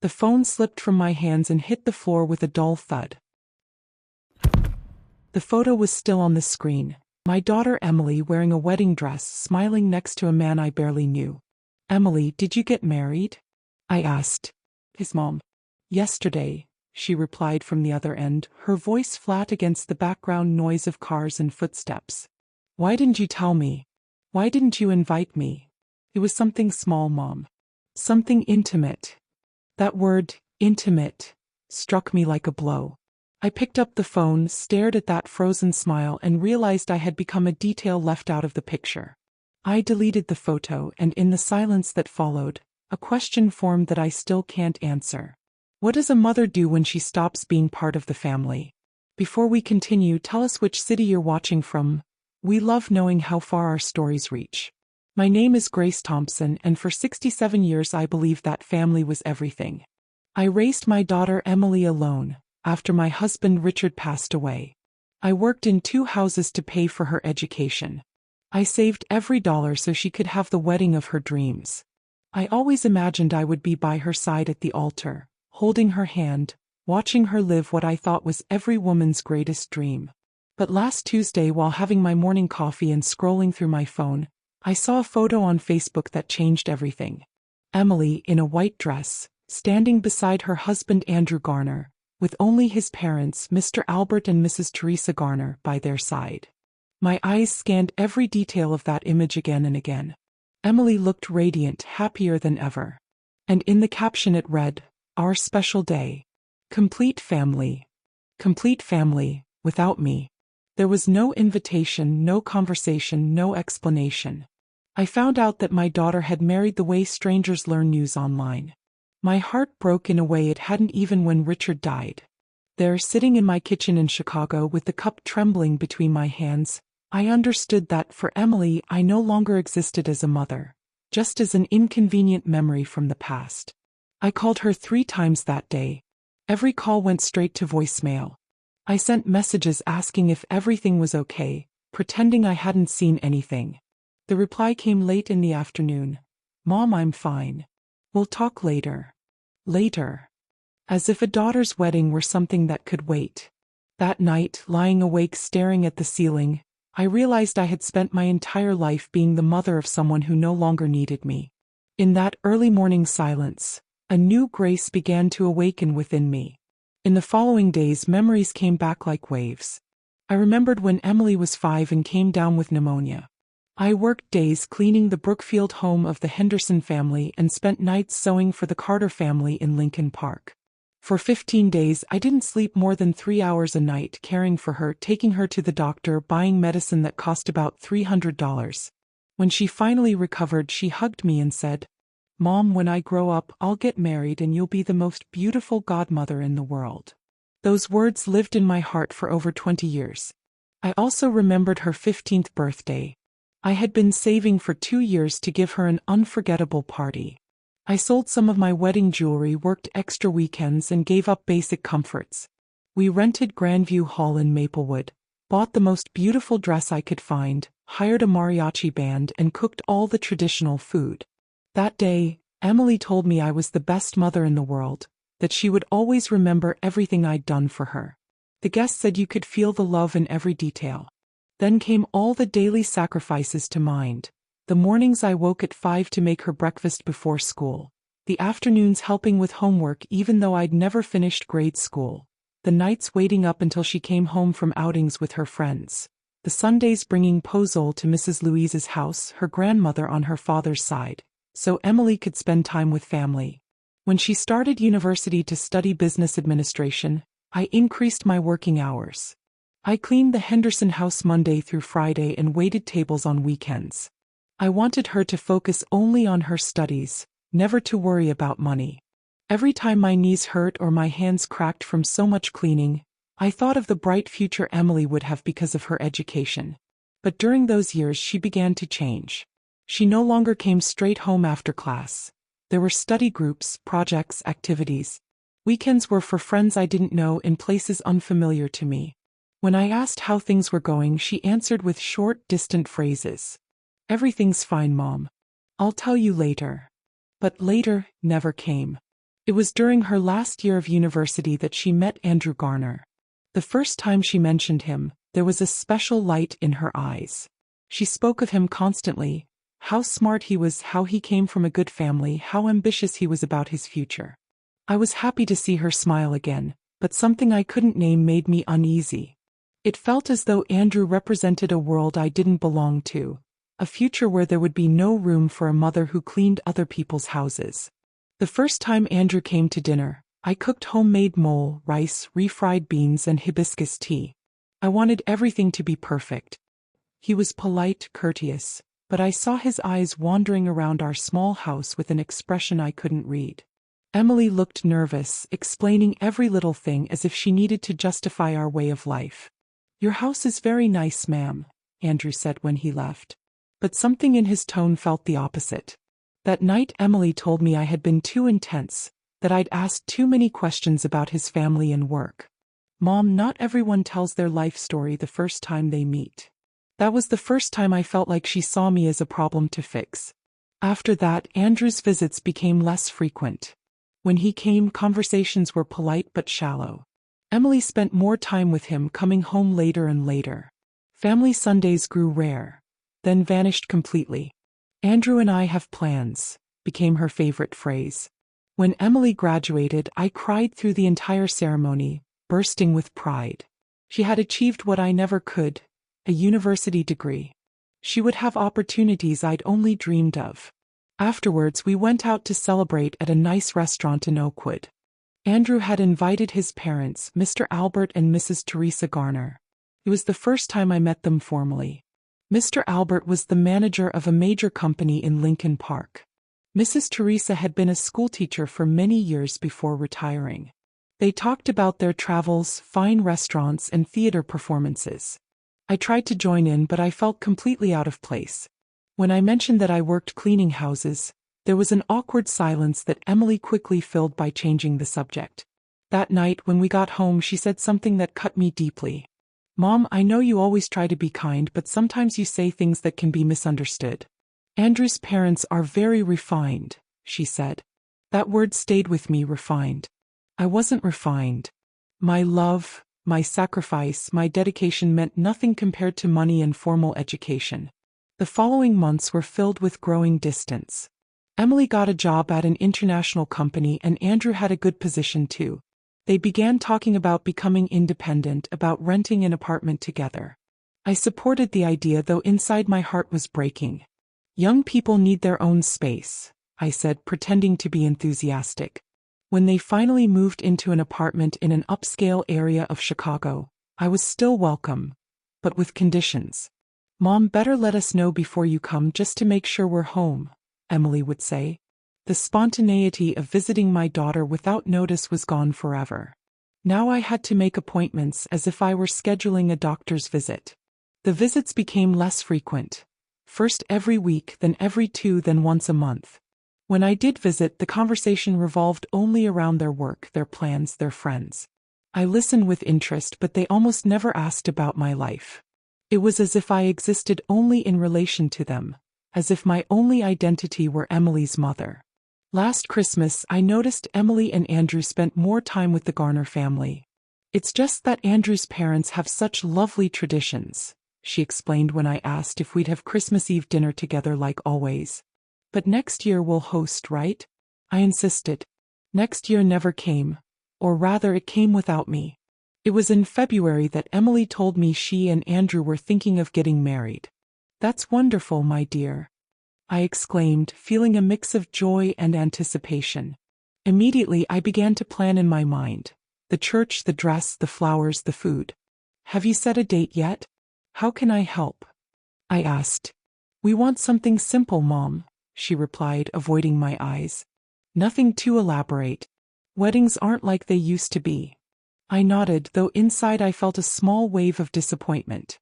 The phone slipped from my hands and hit the floor with a dull thud. The photo was still on the screen. My daughter Emily wearing a wedding dress, smiling next to a man I barely knew. "Emily, did you get married?" I asked. "His mom." "Yesterday," she replied from the other end, her voice flat against the background noise of cars and footsteps. "Why didn't you tell me? Why didn't you invite me?" "It was something small, Mom. Something intimate." That word, intimate, struck me like a blow. I picked up the phone, stared at that frozen smile, and realized I had become a detail left out of the picture. I deleted the photo, and in the silence that followed, a question formed that I still can't answer. What does a mother do when she stops being part of the family? Before we continue, tell us which city you're watching from. We love knowing how far our stories reach. My name is Grace Thompson, and for 67 years I believed that family was everything. I raised my daughter Emily alone, after my husband Richard passed away. I worked in 2 houses to pay for her education. I saved every dollar so she could have the wedding of her dreams. I always imagined I would be by her side at the altar, holding her hand, watching her live what I thought was every woman's greatest dream. But last Tuesday, while having my morning coffee and scrolling through my phone, I saw a photo on Facebook that changed everything. Emily, in a white dress, standing beside her husband Andrew Garner, with only his parents, Mr. Albert and Mrs. Teresa Garner, by their side. My eyes scanned every detail of that image again and again. Emily looked radiant, happier than ever. And in the caption it read, "Our special day. Complete family. Complete family, without me." There was no invitation, no conversation, no explanation. I found out that my daughter had married the way strangers learn news online. My heart broke in a way it hadn't even when Richard died. There, sitting in my kitchen in Chicago with the cup trembling between my hands, I understood that for Emily I no longer existed as a mother, just as an inconvenient memory from the past. I called her 3 times that day. Every call went straight to voicemail. I sent messages asking if everything was okay, pretending I hadn't seen anything. The reply came late in the afternoon. "Mom, I'm fine. We'll talk later." Later. As if a daughter's wedding were something that could wait. That night, lying awake staring at the ceiling, I realized I had spent my entire life being the mother of someone who no longer needed me. In that early morning silence, a new grace began to awaken within me. In the following days, memories came back like waves. I remembered when Emily was 5 and came down with pneumonia. I worked days cleaning the Brookfield home of the Henderson family and spent nights sewing for the Carter family in Lincoln Park. For 15 days, I didn't sleep more than 3 hours a night, caring for her, taking her to the doctor, buying medicine that cost about $300. When she finally recovered, she hugged me and said, "Mom, when I grow up, I'll get married and you'll be the most beautiful godmother in the world." Those words lived in my heart for over 20 years. I also remembered her 15th birthday. I had been saving for 2 years to give her an unforgettable party. I sold some of my wedding jewelry, worked extra weekends, and gave up basic comforts. We rented Grandview Hall in Maplewood, bought the most beautiful dress I could find, hired a mariachi band, and cooked all the traditional food. That day, Emily told me I was the best mother in the world, that she would always remember everything I'd done for her. The guests said you could feel the love in every detail. Then came all the daily sacrifices to mind. The mornings I woke at 5 to make her breakfast before school. The afternoons helping with homework even though I'd never finished grade school. The nights waiting up until she came home from outings with her friends. The Sundays bringing pozole to Mrs. Louise's house, her grandmother on her father's side, so Emily could spend time with family. When she started university to study business administration, I increased my working hours. I cleaned the Henderson house Monday through Friday and waited tables on weekends. I wanted her to focus only on her studies, never to worry about money. Every time my knees hurt or my hands cracked from so much cleaning, I thought of the bright future Emily would have because of her education. But during those years she began to change. She no longer came straight home after class. There were study groups, projects, activities. Weekends were for friends I didn't know in places unfamiliar to me. When I asked how things were going, she answered with short, distant phrases. "Everything's fine, Mom. I'll tell you later." But later never came. It was during her last year of university that she met Andrew Garner. The first time she mentioned him, there was a special light in her eyes. She spoke of him constantly, how smart he was, how he came from a good family, how ambitious he was about his future. I was happy to see her smile again, but something I couldn't name made me uneasy. It felt as though Andrew represented a world I didn't belong to, a future where there would be no room for a mother who cleaned other people's houses. The first time Andrew came to dinner, I cooked homemade mole, rice, refried beans and hibiscus tea. I wanted everything to be perfect. He was polite, courteous, but I saw his eyes wandering around our small house with an expression I couldn't read. Emily looked nervous, explaining every little thing as if she needed to justify our way of life. "Your house is very nice, ma'am," Andrew said when he left. But something in his tone felt the opposite. That night Emily told me I had been too intense, that I'd asked too many questions about his family and work. "Mom, not everyone tells their life story the first time they meet." That was the first time I felt like she saw me as a problem to fix. After that, Andrew's visits became less frequent. When he came, conversations were polite but shallow. Emily spent more time with him, coming home later and later. Family Sundays grew rare, then vanished completely. "Andrew and I have plans," became her favorite phrase. When Emily graduated, I cried through the entire ceremony, bursting with pride. She had achieved what I never could, a university degree. She would have opportunities I'd only dreamed of. Afterwards, we went out to celebrate at a nice restaurant in Oakwood. Andrew had invited his parents, Mr. Albert and Mrs. Teresa Garner. It was the first time I met them formally. Mr. Albert was the manager of a major company in Lincoln Park. Mrs. Teresa had been a schoolteacher for many years before retiring. They talked about their travels, fine restaurants, and theater performances. I tried to join in, but I felt completely out of place. When I mentioned that I worked cleaning houses, there was an awkward silence that Emily quickly filled by changing the subject. That night, when we got home, she said something that cut me deeply. "Mom, I know you always try to be kind, but sometimes you say things that can be misunderstood. Andrew's parents are very refined," she said. That word stayed with me, refined. I wasn't refined. My love, my sacrifice, my dedication meant nothing compared to money and formal education. The following months were filled with growing distance. Emily got a job at an international company and Andrew had a good position too. They began talking about becoming independent, about renting an apartment together. I supported the idea, though inside my heart was breaking. "Young people need their own space," I said, pretending to be enthusiastic. When they finally moved into an apartment in an upscale area of Chicago, I was still welcome, but with conditions. "Mom, better let us know before you come just to make sure we're home," Emily would say. The spontaneity of visiting my daughter without notice was gone forever. Now I had to make appointments as if I were scheduling a doctor's visit. The visits became less frequent. First every week, then every 2, then once a month. When I did visit, the conversation revolved only around their work, their plans, their friends. I listened with interest, but they almost never asked about my life. It was as if I existed only in relation to them, as if my only identity were Emily's mother. Last Christmas, I noticed Emily and Andrew spent more time with the Garner family. "It's just that Andrew's parents have such lovely traditions," she explained when I asked if we'd have Christmas Eve dinner together like always. "But next year we'll host, right?" I insisted. Next year never came, or rather it came without me. It was in February that Emily told me she and Andrew were thinking of getting married. "That's wonderful, my dear," I exclaimed, feeling a mix of joy and anticipation. Immediately I began to plan in my mind. The church, the dress, the flowers, the food. "Have you set a date yet? How can I help?" I asked. "We want something simple, Mom," she replied, avoiding my eyes. "Nothing too elaborate. Weddings aren't like they used to be." I nodded, though inside I felt a small wave of disappointment.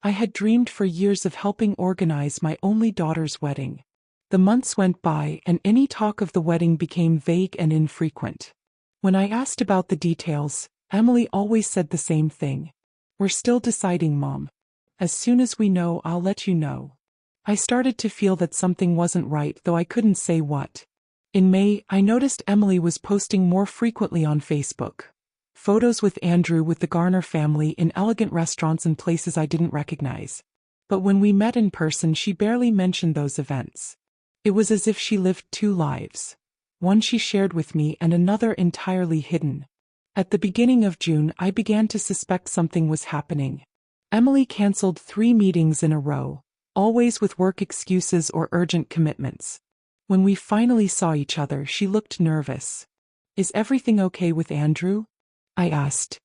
I had dreamed for years of helping organize my only daughter's wedding. The months went by, and any talk of the wedding became vague and infrequent. When I asked about the details, Emily always said the same thing. "We're still deciding, Mom. As soon as we know, I'll let you know." I started to feel that something wasn't right, though I couldn't say what. In May, I noticed Emily was posting more frequently on Facebook. Photos with Andrew with the Garner family in elegant restaurants and places I didn't recognize. But when we met in person, she barely mentioned those events. It was as if she lived two lives. One she shared with me and another entirely hidden. At the beginning of June, I began to suspect something was happening. Emily canceled 3 meetings in a row, always with work excuses or urgent commitments. When we finally saw each other, she looked nervous. "Is everything okay with Andrew?" I asked.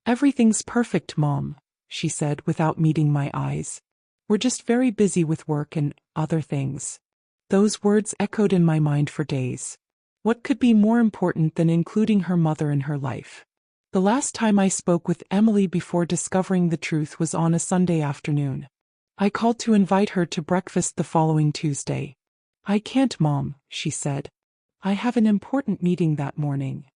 "Everything's perfect, Mom," she said without meeting my eyes. "We're just very busy with work and other things." Those words echoed in my mind for days. What could be more important than including her mother in her life? The last time I spoke with Emily before discovering the truth was on a Sunday afternoon. I called to invite her to breakfast the following Tuesday. "I can't, Mom," she said. "I have an important meeting that morning."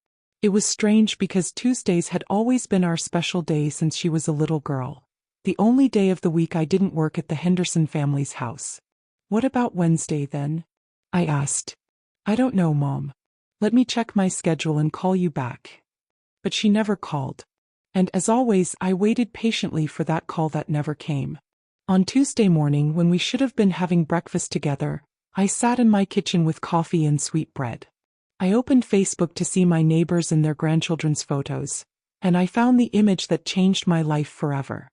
It was strange because Tuesdays had always been our special day since she was a little girl. The only day of the week I didn't work at the Henderson family's house. "What about Wednesday then?" I asked. "I don't know, Mom. Let me check my schedule and call you back." But she never called. And as always, I waited patiently for that call that never came. On Tuesday morning, when we should have been having breakfast together, I sat in my kitchen with coffee and sweet bread. I opened Facebook to see my neighbors and their grandchildren's photos, and I found the image that changed my life forever.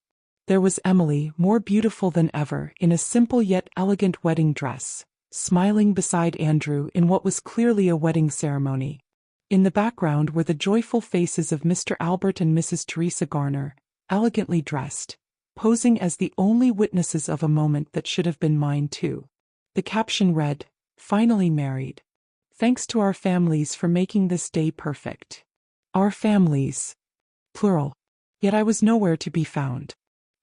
There was Emily, more beautiful than ever, in a simple yet elegant wedding dress, smiling beside Andrew in what was clearly a wedding ceremony. In the background were the joyful faces of Mr. Albert and Mrs. Teresa Garner, elegantly dressed, posing as the only witnesses of a moment that should have been mine too. The caption read, "Finally married. Thanks to our families for making this day perfect." Our families. Plural. Yet I was nowhere to be found.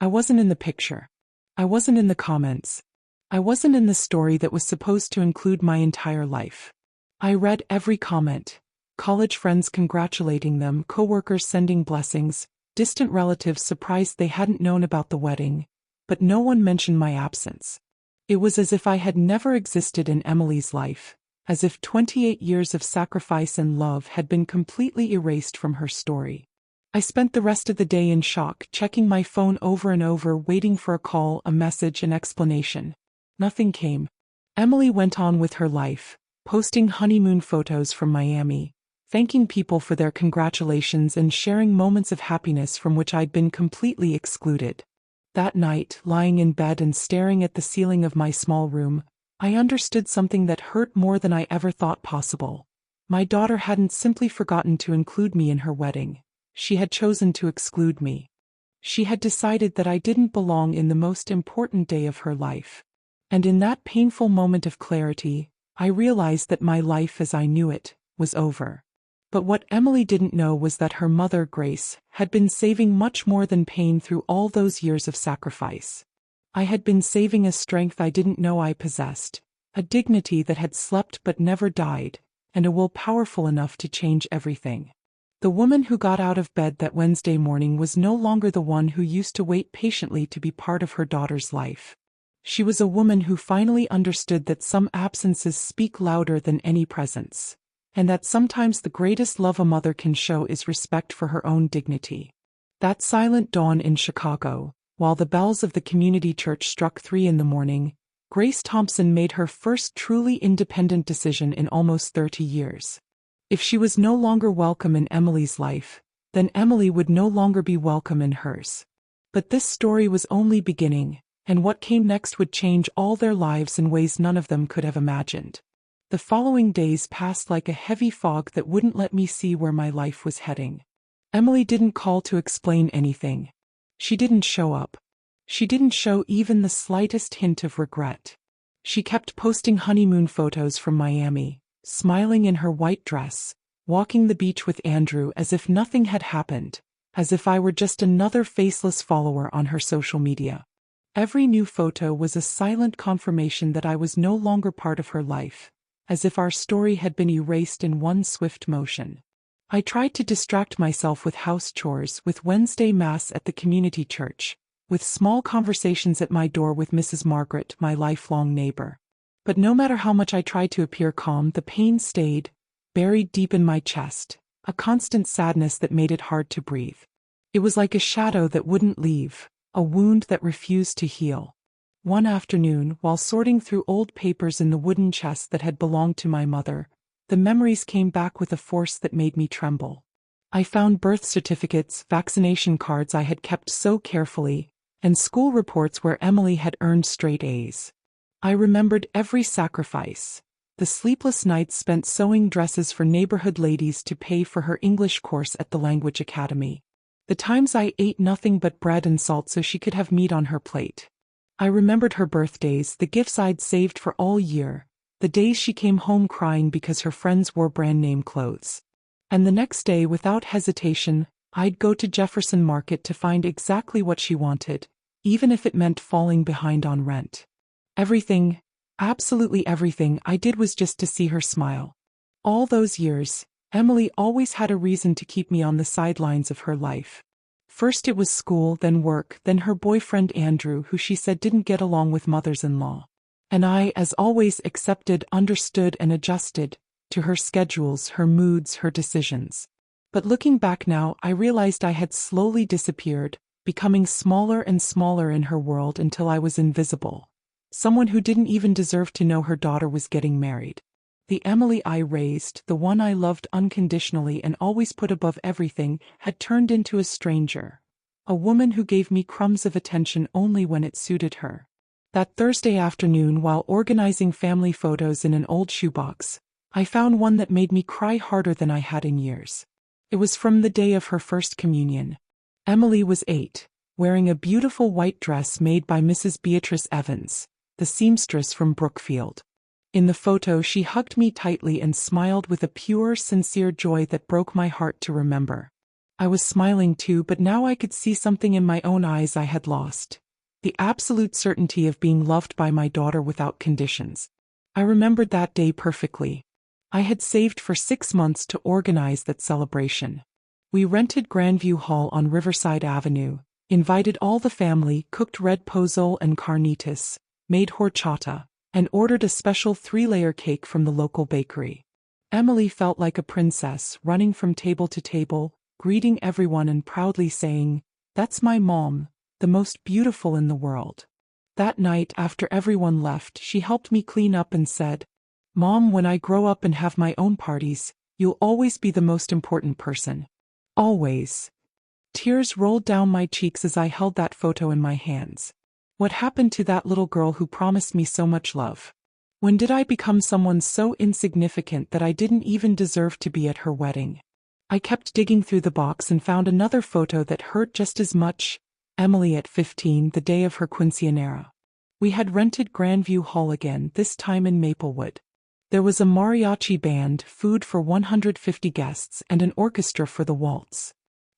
I wasn't in the picture. I wasn't in the comments. I wasn't in the story that was supposed to include my entire life. I read every comment. College friends congratulating them, coworkers sending blessings, distant relatives surprised they hadn't known about the wedding, but no one mentioned my absence. It was as if I had never existed in Emily's life, as if 28 years of sacrifice and love had been completely erased from her story. I spent the rest of the day in shock, checking my phone over and over, waiting for a call, a message, an explanation. Nothing came. Emily went on with her life, posting honeymoon photos from Miami, thanking people for their congratulations and sharing moments of happiness from which I'd been completely excluded. That night, lying in bed and staring at the ceiling of my small room, I understood something that hurt more than I ever thought possible. My daughter hadn't simply forgotten to include me in her wedding. She had chosen to exclude me. She had decided that I didn't belong in the most important day of her life. And in that painful moment of clarity, I realized that my life as I knew it was over. But what Emily didn't know was that her mother, Grace, had been saving much more than pain through all those years of sacrifice. I had been saving a strength I didn't know I possessed, a dignity that had slept but never died, and a will powerful enough to change everything. The woman who got out of bed that Wednesday morning was no longer the one who used to wait patiently to be part of her daughter's life. She was a woman who finally understood that some absences speak louder than any presence, and that sometimes the greatest love a mother can show is respect for her own dignity. That silent dawn in Chicago, while the bells of the community church struck 3 in the morning, Grace Thompson made her first truly independent decision in almost 30 years. If she was no longer welcome in Emily's life, then Emily would no longer be welcome in hers. But this story was only beginning, and what came next would change all their lives in ways none of them could have imagined. The following days passed like a heavy fog that wouldn't let me see where my life was heading. Emily didn't call to explain anything. She didn't show up. She didn't show even the slightest hint of regret. She kept posting honeymoon photos from Miami, smiling in her white dress, walking the beach with Andrew as if nothing had happened, as if I were just another faceless follower on her social media. Every new photo was a silent confirmation that I was no longer part of her life, as if our story had been erased in one swift motion. I tried to distract myself with house chores, with Wednesday Mass at the community church, with small conversations at my door with Mrs. Margaret, my lifelong neighbor. But no matter how much I tried to appear calm, the pain stayed, buried deep in my chest, a constant sadness that made it hard to breathe. It was like a shadow that wouldn't leave, a wound that refused to heal. One afternoon, while sorting through old papers in the wooden chest that had belonged to my mother, the memories came back with a force that made me tremble. I found birth certificates, vaccination cards I had kept so carefully, and school reports where Emily had earned straight A's. I remembered every sacrifice. The sleepless nights spent sewing dresses for neighborhood ladies to pay for her English course at the language academy. The times I ate nothing but bread and salt so she could have meat on her plate. I remembered her birthdays, the gifts I'd saved for all year, the days she came home crying because her friends wore brand-name clothes. And the next day, without hesitation, I'd go to Jefferson Market to find exactly what she wanted, even if it meant falling behind on rent. Everything, absolutely everything I did was just to see her smile. All those years, Emily always had a reason to keep me on the sidelines of her life. First it was school, then work, then her boyfriend Andrew, who she said didn't get along with mothers-in-law. And I, as always, accepted, understood, and adjusted to her schedules, her moods, her decisions. But looking back now, I realized I had slowly disappeared, becoming smaller and smaller in her world until I was invisible. Someone who didn't even deserve to know her daughter was getting married. The Emily I raised, the one I loved unconditionally and always put above everything, had turned into a stranger. A woman who gave me crumbs of attention only when it suited her. That Thursday afternoon, while organizing family photos in an old shoebox, I found one that made me cry harder than I had in years. It was from the day of her first communion. Emily was 8, wearing a beautiful white dress made by Mrs. Beatrice Evans, the seamstress from Brookfield. In the photo, she hugged me tightly and smiled with a pure, sincere joy that broke my heart to remember. I was smiling too, but now I could see something in my own eyes I had lost. The absolute certainty of being loved by my daughter without conditions. I remembered that day perfectly. I had saved for 6 months to organize that celebration. We rented Grandview Hall on Riverside Avenue, invited all the family, cooked red pozole and carnitas, made horchata, and ordered a special 3-layer cake from the local bakery. Emily felt like a princess, running from table to table, greeting everyone and proudly saying, "That's my mom, the most beautiful in the world." That night, after everyone left, she helped me clean up and said, "Mom, when I grow up and have my own parties, you'll always be the most important person. Always." Tears rolled down my cheeks as I held that photo in my hands. What happened to that little girl who promised me so much love? When did I become someone so insignificant that I didn't even deserve to be at her wedding? I kept digging through the box and found another photo that hurt just as much. Emily at 15, the day of her quinceañera. We had rented Grandview Hall again, this time in Maplewood. There was a mariachi band, food for 150 guests, and an orchestra for the waltz.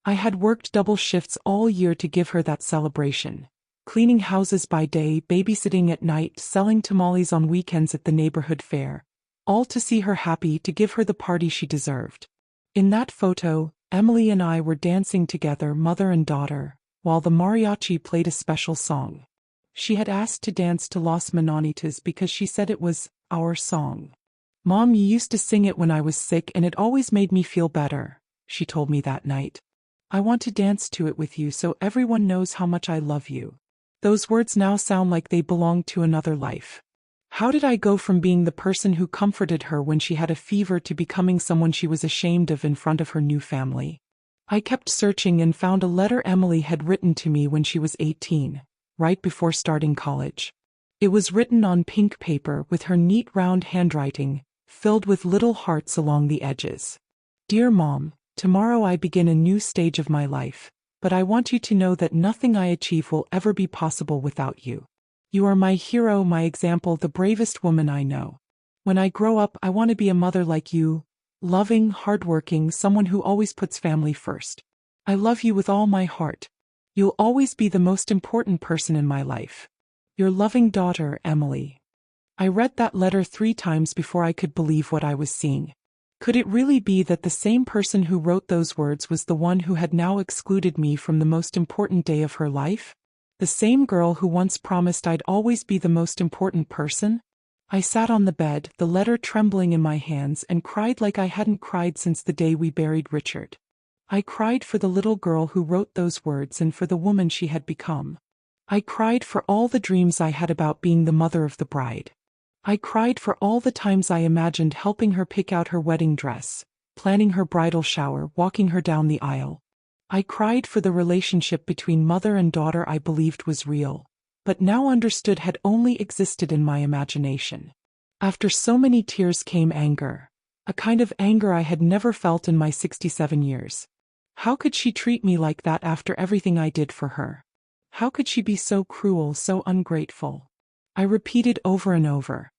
I had worked double shifts all year to give her that celebration. Cleaning houses by day, babysitting at night, selling tamales on weekends at the neighborhood fair. All to see her happy, to give her the party she deserved. In that photo, Emily and I were dancing together, mother and daughter, while the mariachi played a special song. She had asked to dance to Los Manonitas because she said it was our song. "Mom, you used to sing it when I was sick and it always made me feel better," she told me that night. "I want to dance to it with you so everyone knows how much I love you." Those words now sound like they belonged to another life. How did I go from being the person who comforted her when she had a fever to becoming someone she was ashamed of in front of her new family? I kept searching and found a letter Emily had written to me when she was 18, right before starting college. It was written on pink paper with her neat round handwriting, filled with little hearts along the edges. "Dear Mom, tomorrow I begin a new stage of my life. But I want you to know that nothing I achieve will ever be possible without you. You are my hero, my example, the bravest woman I know. When I grow up, I want to be a mother like you, loving, hardworking, someone who always puts family first. I love you with all my heart. You'll always be the most important person in my life. Your loving daughter, Emily." I read that letter 3 times before I could believe what I was seeing. Could it really be that the same person who wrote those words was the one who had now excluded me from the most important day of her life? The same girl who once promised I'd always be the most important person? I sat on the bed, the letter trembling in my hands, and cried like I hadn't cried since the day we buried Richard. I cried for the little girl who wrote those words and for the woman she had become. I cried for all the dreams I had about being the mother of the bride. I cried for all the times I imagined helping her pick out her wedding dress, planning her bridal shower, walking her down the aisle. I cried for the relationship between mother and daughter I believed was real, but now understood had only existed in my imagination. After so many tears came anger, a kind of anger I had never felt in my 67 years. How could she treat me like that after everything I did for her? How could she be so cruel, so ungrateful? I repeated over and over.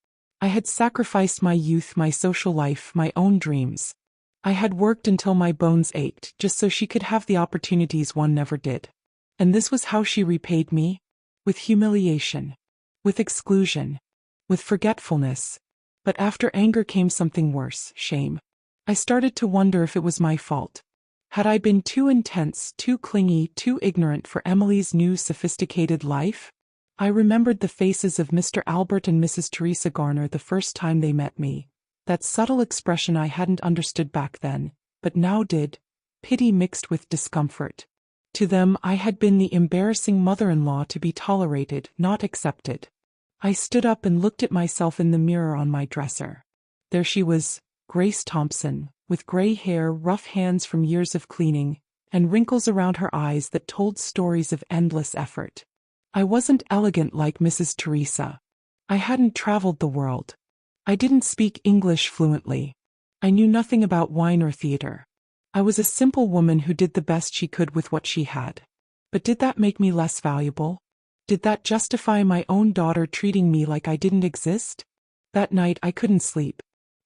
I had sacrificed my youth, my social life, my own dreams. I had worked until my bones ached just so she could have the opportunities one never did. And this was how she repaid me? With humiliation, with exclusion, with forgetfulness. But after anger came something worse, shame. I started to wonder if it was my fault. Had I been too intense, too clingy, too ignorant for Emily's new sophisticated life? I remembered the faces of Mr. Albert and Mrs. Teresa Garner the first time they met me. That subtle expression I hadn't understood back then, but now did, pity mixed with discomfort. To them I had been the embarrassing mother-in-law to be tolerated, not accepted. I stood up and looked at myself in the mirror on my dresser. There she was, Grace Thompson, with gray hair, rough hands from years of cleaning, and wrinkles around her eyes that told stories of endless effort. I wasn't elegant like Mrs. Teresa. I hadn't traveled the world. I didn't speak English fluently. I knew nothing about wine or theater. I was a simple woman who did the best she could with what she had. But did that make me less valuable? Did that justify my own daughter treating me like I didn't exist? That night I couldn't sleep.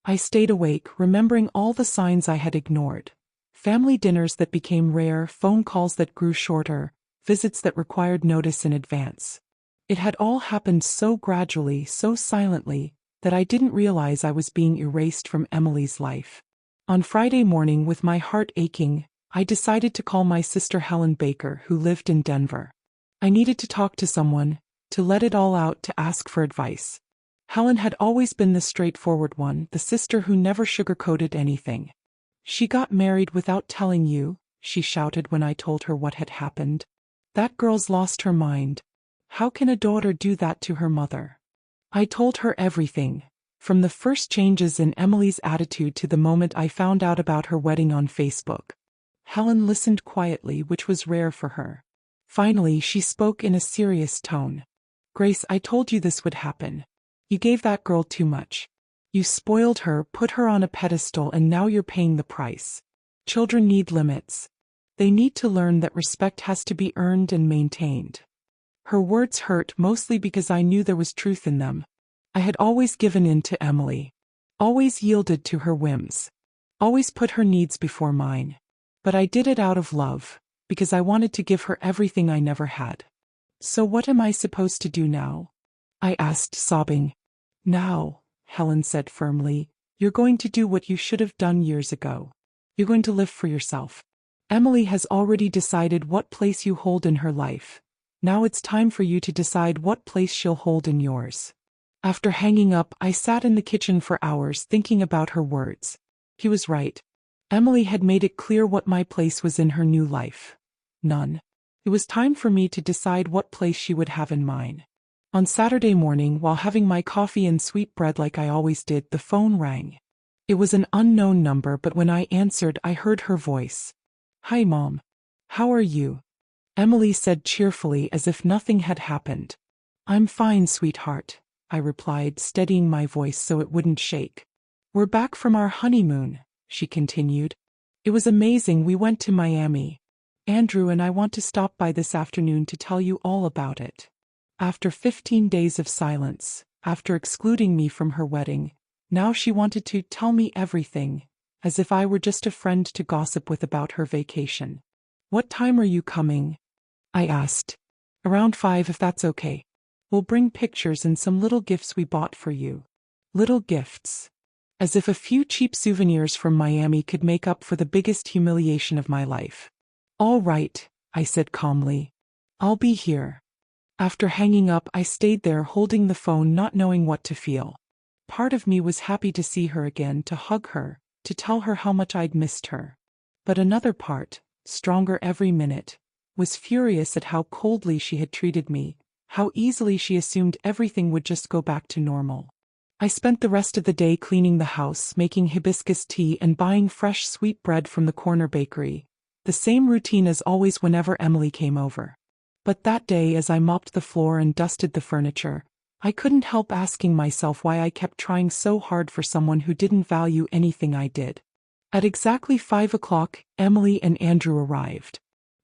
I stayed awake, remembering all the signs I had ignored. Family dinners that became rare, phone calls that grew shorter, visits that required notice in advance. It had all happened so gradually, so silently, that I didn't realize I was being erased from Emily's life. On Friday morning, with my heart aching, I decided to call my sister Helen Baker, who lived in Denver. I needed to talk to someone, to let it all out, to ask for advice. Helen had always been the straightforward one, the sister who never sugarcoated anything. "She got married without telling you," she shouted when I told her what had happened. "That girl's lost her mind. How can a daughter do that to her mother?" I told her everything, from the first changes in Emily's attitude to the moment I found out about her wedding on Facebook. Helen listened quietly, which was rare for her. Finally, she spoke in a serious tone. "Grace, I told you this would happen. You gave that girl too much. You spoiled her, put her on a pedestal, and now you're paying the price. Children need limits. They need to learn that respect has to be earned and maintained." Her words hurt, mostly because I knew there was truth in them. I had always given in to Emily. Always yielded to her whims. Always put her needs before mine. But I did it out of love, because I wanted to give her everything I never had. "So what am I supposed to do now?" I asked, sobbing. "Now," Helen said firmly, "you're going to do what you should have done years ago. You're going to live for yourself. Emily has already decided what place you hold in her life. Now it's time for you to decide what place she'll hold in yours." After hanging up, I sat in the kitchen for hours thinking about her words. He was right. Emily had made it clear what my place was in her new life. None. It was time for me to decide what place she would have in mine. On Saturday morning, while having my coffee and sweetbread like I always did, the phone rang. It was an unknown number, but when I answered, I heard her voice. "Hi, Mom. How are you?" Emily said cheerfully, as if nothing had happened. "I'm fine, sweetheart," I replied, steadying my voice so it wouldn't shake. "We're back from our honeymoon," she continued. "It was amazing. We went to Miami. Andrew and I want to stop by this afternoon to tell you all about it." After 15 days of silence, after excluding me from her wedding, now she wanted to tell me everything, as if I were just a friend to gossip with about her vacation. "What time are you coming?" I asked. "Around 5, if that's okay. We'll bring pictures and some little gifts we bought for you." Little gifts. As if a few cheap souvenirs from Miami could make up for the biggest humiliation of my life. "All right," I said calmly. "I'll be here." After hanging up, I stayed there holding the phone, not knowing what to feel. Part of me was happy to see her again, to hug her, to tell her how much I'd missed her. But another part, stronger every minute, was furious at how coldly she had treated me, how easily she assumed everything would just go back to normal. I spent the rest of the day cleaning the house, making hibiscus tea and buying fresh sweet bread from the corner bakery. The same routine as always whenever Emily came over. But that day, as I mopped the floor and dusted the furniture, I couldn't help asking myself why I kept trying so hard for someone who didn't value anything I did. At exactly 5 o'clock, Emily and Andrew arrived.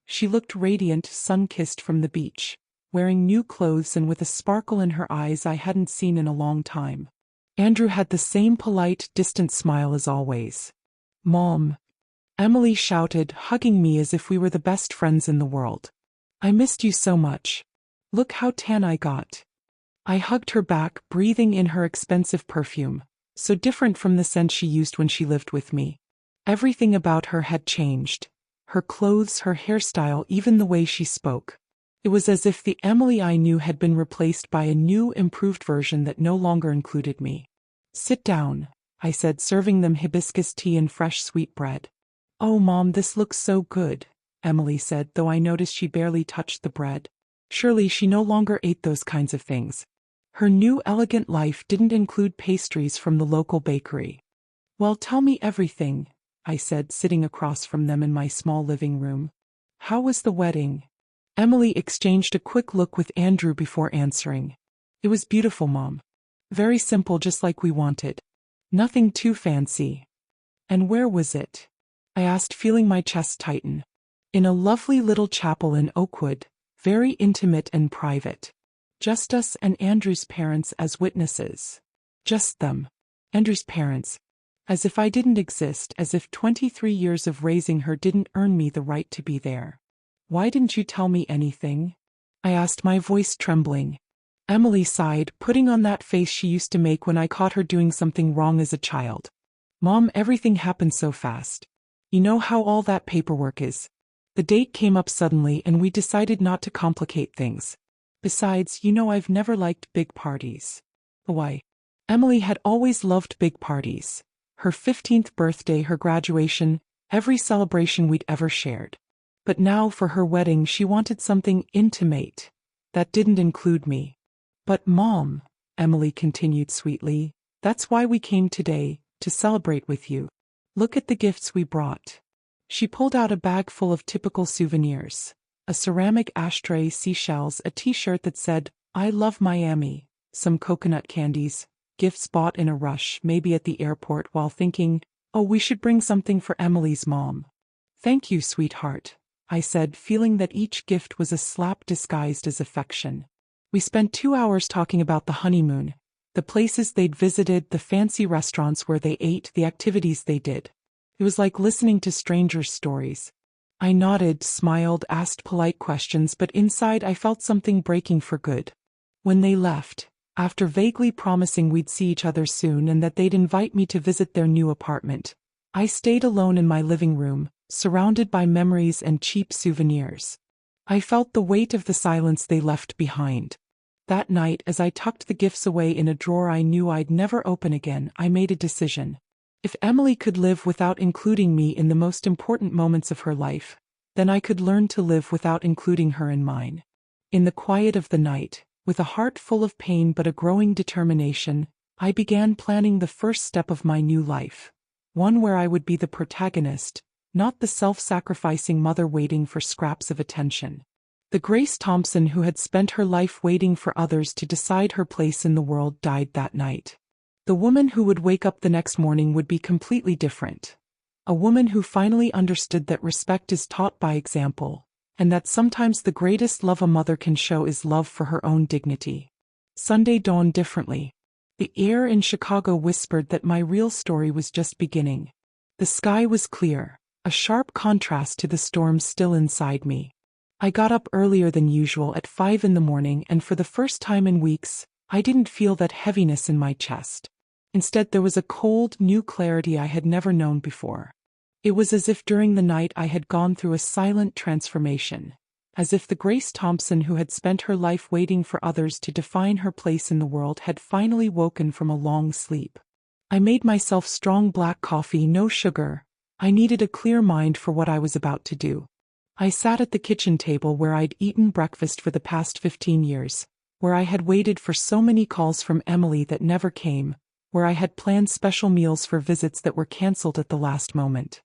She looked radiant, sun-kissed from the beach, wearing new clothes and with a sparkle in her eyes I hadn't seen in a long time. Andrew had the same polite, distant smile as always. "Mom," Emily shouted, hugging me as if we were the best friends in the world. "I missed you so much. Look how tan I got." I hugged her back, breathing in her expensive perfume, so different from the scent she used when she lived with me. Everything about her had changed. Her clothes, her hairstyle, even the way she spoke. It was as if the Emily I knew had been replaced by a new, improved version that no longer included me. "Sit down," I said, serving them hibiscus tea and fresh sweet bread. "Oh, Mom, this looks so good," Emily said, though I noticed she barely touched the bread. Surely she no longer ate those kinds of things. Her new elegant life didn't include pastries from the local bakery. "Well, tell me everything," I said, sitting across from them in my small living room. "How was the wedding?" Emily exchanged a quick look with Andrew before answering. "It was beautiful, Mom. Very simple, just like we wanted. Nothing too fancy." "And where was it?" I asked, feeling my chest tighten. "In a lovely little chapel in Oakwood, very intimate and private. Just us and Andrew's parents as witnesses. Just them. Andrew's parents. As if I didn't exist, as if 23 years of raising her didn't earn me the right to be there. "Why didn't you tell me anything?" I asked, my voice trembling. Emily sighed, putting on that face she used to make when I caught her doing something wrong as a child. "Mom, everything happened so fast. You know how all that paperwork is. The date came up suddenly and we decided not to complicate things. Besides, you know I've never liked big parties." "Why?" Emily had always loved big parties. Her 15th birthday, her graduation, every celebration we'd ever shared. But now, for her wedding, she wanted something intimate. That didn't include me. "But Mom," Emily continued sweetly, "that's why we came today, to celebrate with you. Look at the gifts we brought." She pulled out a bag full of typical souvenirs. A ceramic ashtray, seashells, a t-shirt that said, "I love Miami," some coconut candies, gifts bought in a rush, maybe at the airport while thinking, "Oh, we should bring something for Emily's mom." "Thank you, sweetheart," I said, feeling that each gift was a slap disguised as affection. We spent 2 hours talking about the honeymoon, the places they'd visited, the fancy restaurants where they ate, the activities they did. It was like listening to strangers' stories. I nodded, smiled, asked polite questions, but inside I felt something breaking for good. When they left, after vaguely promising we'd see each other soon and that they'd invite me to visit their new apartment, I stayed alone in my living room, surrounded by memories and cheap souvenirs. I felt the weight of the silence they left behind. That night, as I tucked the gifts away in a drawer I knew I'd never open again, I made a decision. If Emily could live without including me in the most important moments of her life, then I could learn to live without including her in mine. In the quiet of the night, with a heart full of pain but a growing determination, I began planning the first step of my new life. One where I would be the protagonist, not the self-sacrificing mother waiting for scraps of attention. The Grace Thompson who had spent her life waiting for others to decide her place in the world died that night. The woman who would wake up the next morning would be completely different. A woman who finally understood that respect is taught by example, and that sometimes the greatest love a mother can show is love for her own dignity. Sunday dawned differently. The air in Chicago whispered that my real story was just beginning. The sky was clear, a sharp contrast to the storm still inside me. I got up earlier than usual at 5 in the morning, and for the first time in weeks, I didn't feel that heaviness in my chest. Instead, there was a cold, new clarity I had never known before. It was as if during the night I had gone through a silent transformation, as if the Grace Thompson who had spent her life waiting for others to define her place in the world had finally woken from a long sleep. I made myself strong black coffee, no sugar. I needed a clear mind for what I was about to do. I sat at the kitchen table where I'd eaten breakfast for the past 15 years, where I had waited for so many calls from Emily that never came, where I had planned special meals for visits that were cancelled at the last moment.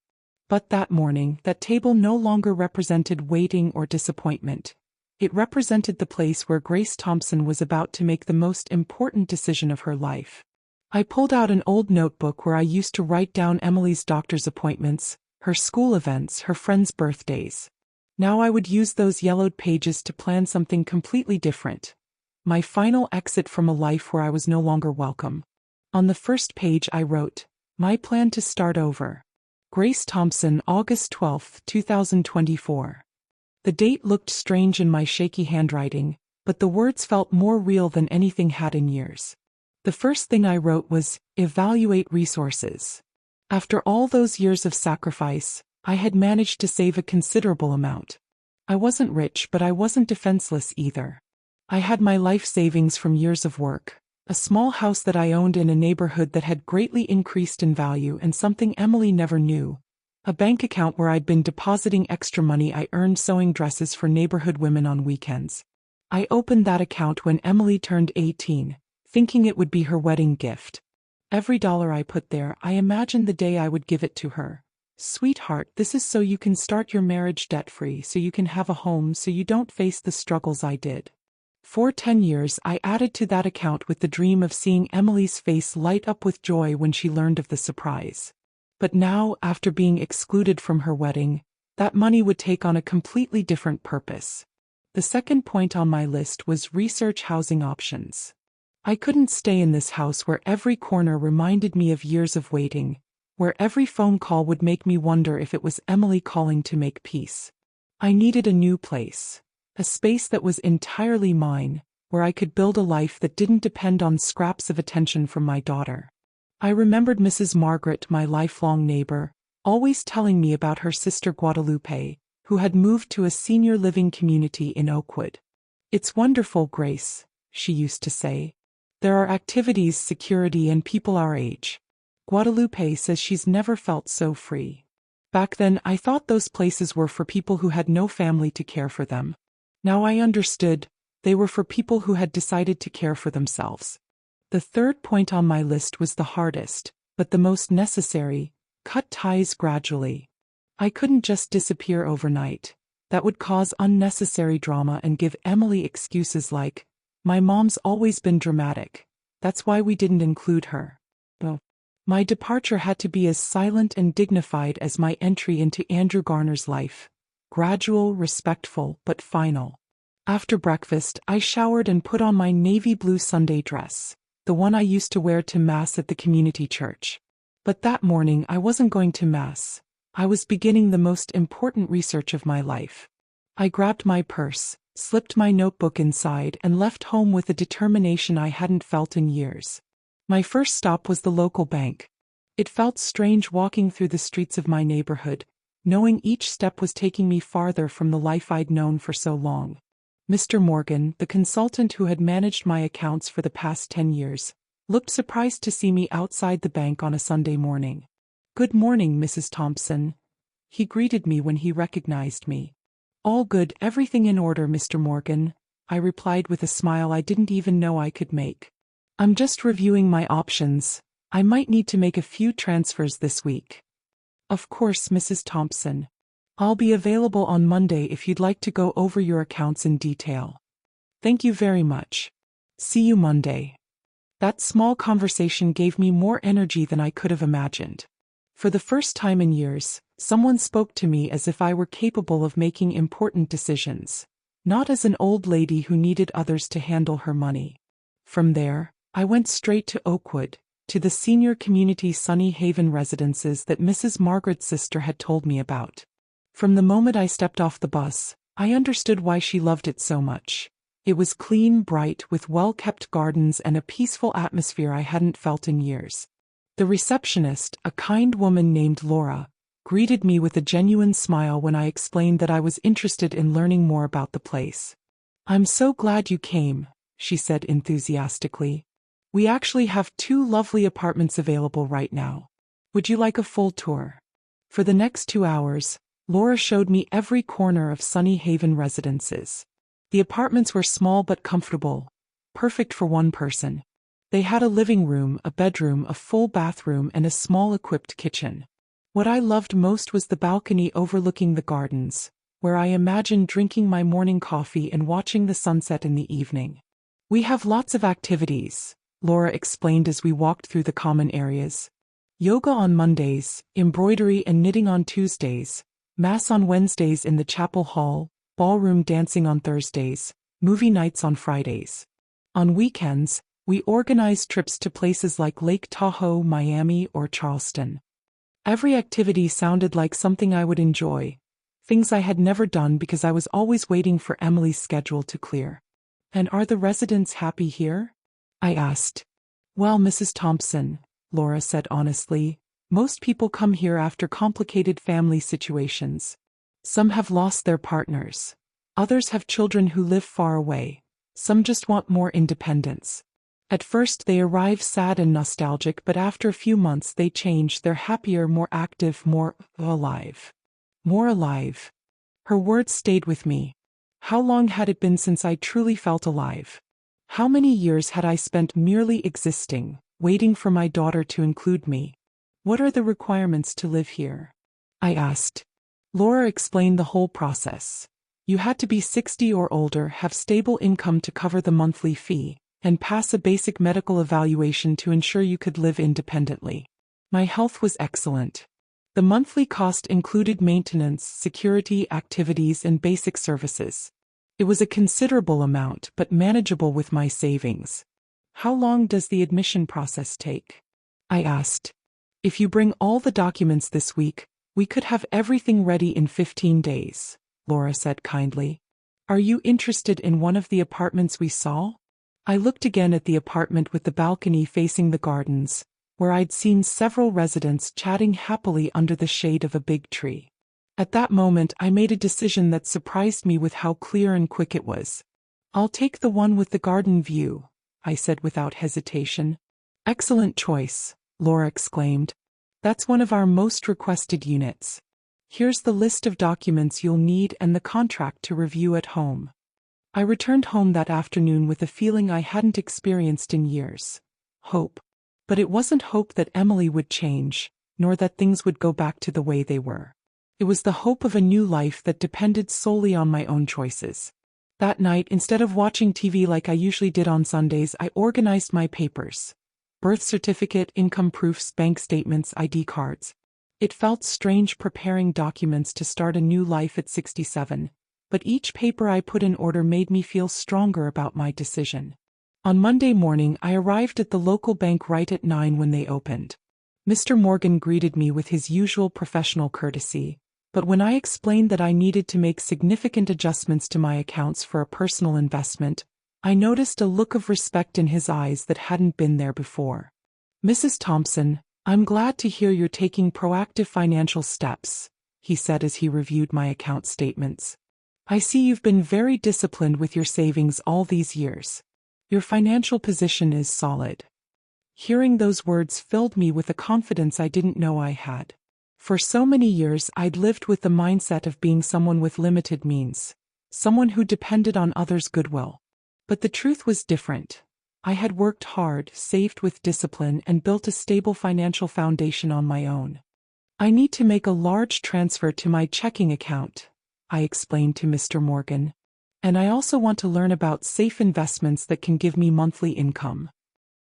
But that morning, that table no longer represented waiting or disappointment. It represented the place where Grace Thompson was about to make the most important decision of her life. I pulled out an old notebook where I used to write down Emily's doctor's appointments, her school events, her friends' birthdays. Now I would use those yellowed pages to plan something completely different. My final exit from a life where I was no longer welcome. On the first page I wrote, "My plan to start over. Grace Thompson, August 12, 2024. The date looked strange in my shaky handwriting, but the words felt more real than anything had in years. The first thing I wrote was, evaluate resources. After all those years of sacrifice, I had managed to save a considerable amount. I wasn't rich, but I wasn't defenseless either. I had my life savings from years of work, a small house that I owned in a neighborhood that had greatly increased in value and something Emily never knew, a bank account where I'd been depositing extra money I earned sewing dresses for neighborhood women on weekends. I opened that account when Emily turned 18, thinking it would be her wedding gift. Every dollar I put there, I imagined the day I would give it to her. Sweetheart, this is so you can start your marriage debt-free, so you can have a home, so you don't face the struggles I did. For 10 years I added to that account with the dream of seeing Emily's face light up with joy when she learned of the surprise. But now, after being excluded from her wedding, that money would take on a completely different purpose. The second point on my list was research housing options. I couldn't stay in this house where every corner reminded me of years of waiting, where every phone call would make me wonder if it was Emily calling to make peace. I needed a new place. A space that was entirely mine, where I could build a life that didn't depend on scraps of attention from my daughter. I remembered Mrs. Margaret, my lifelong neighbor, always telling me about her sister Guadalupe, who had moved to a senior living community in Oakwood. "It's wonderful, Grace," she used to say. "There are activities, security, and people our age. Guadalupe says she's never felt so free." Back then, I thought those places were for people who had no family to care for them. Now I understood, they were for people who had decided to care for themselves. The third point on my list was the hardest, but the most necessary: cut ties gradually. I couldn't just disappear overnight. That would cause unnecessary drama and give Emily excuses like, "My mom's always been dramatic. That's why we didn't include her." No. My departure had to be as silent and dignified as my entry into Andrew Garner's life. Gradual, respectful, but final. After breakfast, I showered and put on my navy blue Sunday dress, the one I used to wear to Mass at the community church. But that morning I wasn't going to Mass. I was beginning the most important research of my life. I grabbed my purse, slipped my notebook inside, and left home with a determination I hadn't felt in years. My first stop was the local bank. It felt strange walking through the streets of my neighborhood, knowing each step was taking me farther from the life I'd known for so long. Mr. Morgan, the consultant who had managed my accounts for the past 10 years, looked surprised to see me outside the bank on a Sunday morning. "Good morning, Mrs. Thompson." He greeted me when he recognized me. "All good, everything in order, Mr. Morgan," I replied with a smile I didn't even know I could make. "I'm just reviewing my options. I might need to make a few transfers this week." "Of course, Mrs. Thompson. I'll be available on Monday if you'd like to go over your accounts in detail." "Thank you very much. See you Monday." That small conversation gave me more energy than I could have imagined. For the first time in years, someone spoke to me as if I were capable of making important decisions, not as an old lady who needed others to handle her money. From there, I went straight to Oakwood, to the senior community Sunny Haven residences that Mrs. Margaret's sister had told me about. From the moment I stepped off the bus, I understood why she loved it so much. It was clean, bright, with well-kept gardens and a peaceful atmosphere I hadn't felt in years. The receptionist, a kind woman named Laura, greeted me with a genuine smile when I explained that I was interested in learning more about the place. "I'm so glad you came," she said enthusiastically. "We actually have 2 lovely apartments available right now. Would you like a full tour?" For the next 2 hours, Laura showed me every corner of Sunny Haven residences. The apartments were small but comfortable, perfect for one person. They had a living room, a bedroom, a full bathroom, and a small equipped kitchen. What I loved most was the balcony overlooking the gardens, where I imagined drinking my morning coffee and watching the sunset in the evening. "We have lots of activities," Laura explained as we walked through the common areas. "Yoga on Mondays, embroidery and knitting on Tuesdays, Mass on Wednesdays in the chapel hall, ballroom dancing on Thursdays, movie nights on Fridays. On weekends, we organize trips to places like Lake Tahoe, Miami, or Charleston." Every activity sounded like something I would enjoy, things I had never done because I was always waiting for Emily's schedule to clear. "And are the residents happy here?" I asked. "Well, Mrs. Thompson," Laura said honestly, "most people come here after complicated family situations. Some have lost their partners. Others have children who live far away. Some just want more independence. At first they arrive sad and nostalgic, but after a few months they change, they're happier, more active, more alive." More alive. Her words stayed with me. How long had it been since I truly felt alive? How many years had I spent merely existing, waiting for my daughter to include me? "What are the requirements to live here?" I asked. Laura explained the whole process. You had to be 60 or older, have stable income to cover the monthly fee, and pass a basic medical evaluation to ensure you could live independently. My health was excellent. The monthly cost included maintenance, security, activities, and basic services. It was a considerable amount, but manageable with my savings. "How long does the admission process take?" I asked. "If you bring all the documents this week, we could have everything ready in 15 days, Laura said kindly. "Are you interested in one of the apartments we saw?" I looked again at the apartment with the balcony facing the gardens, where I'd seen several residents chatting happily under the shade of a big tree. At that moment I made a decision that surprised me with how clear and quick it was. "I'll take the one with the garden view," I said without hesitation. "Excellent choice," Laura exclaimed. "That's one of our most requested units. Here's the list of documents you'll need and the contract to review at home." I returned home that afternoon with a feeling I hadn't experienced in years. Hope. But it wasn't hope that Emily would change, nor that things would go back to the way they were. It was the hope of a new life that depended solely on my own choices. That night, instead of watching TV like I usually did on Sundays, I organized my papers. Birth certificate, income proofs, bank statements, ID cards. It felt strange preparing documents to start a new life at 67. But each paper I put in order made me feel stronger about my decision. On Monday morning, I arrived at the local bank right at 9 when they opened. Mr. Morgan greeted me with his usual professional courtesy, but when I explained that I needed to make significant adjustments to my accounts for a personal investment, I noticed a look of respect in his eyes that hadn't been there before. "Mrs. Thompson, I'm glad to hear you're taking proactive financial steps," he said as he reviewed my account statements. "I see you've been very disciplined with your savings all these years. Your financial position is solid." Hearing those words filled me with a confidence I didn't know I had. For so many years I'd lived with the mindset of being someone with limited means, someone who depended on others' goodwill. But the truth was different. I had worked hard, saved with discipline, and built a stable financial foundation on my own. "I need to make a large transfer to my checking account," I explained to Mr. Morgan. "And I also want to learn about safe investments that can give me monthly income."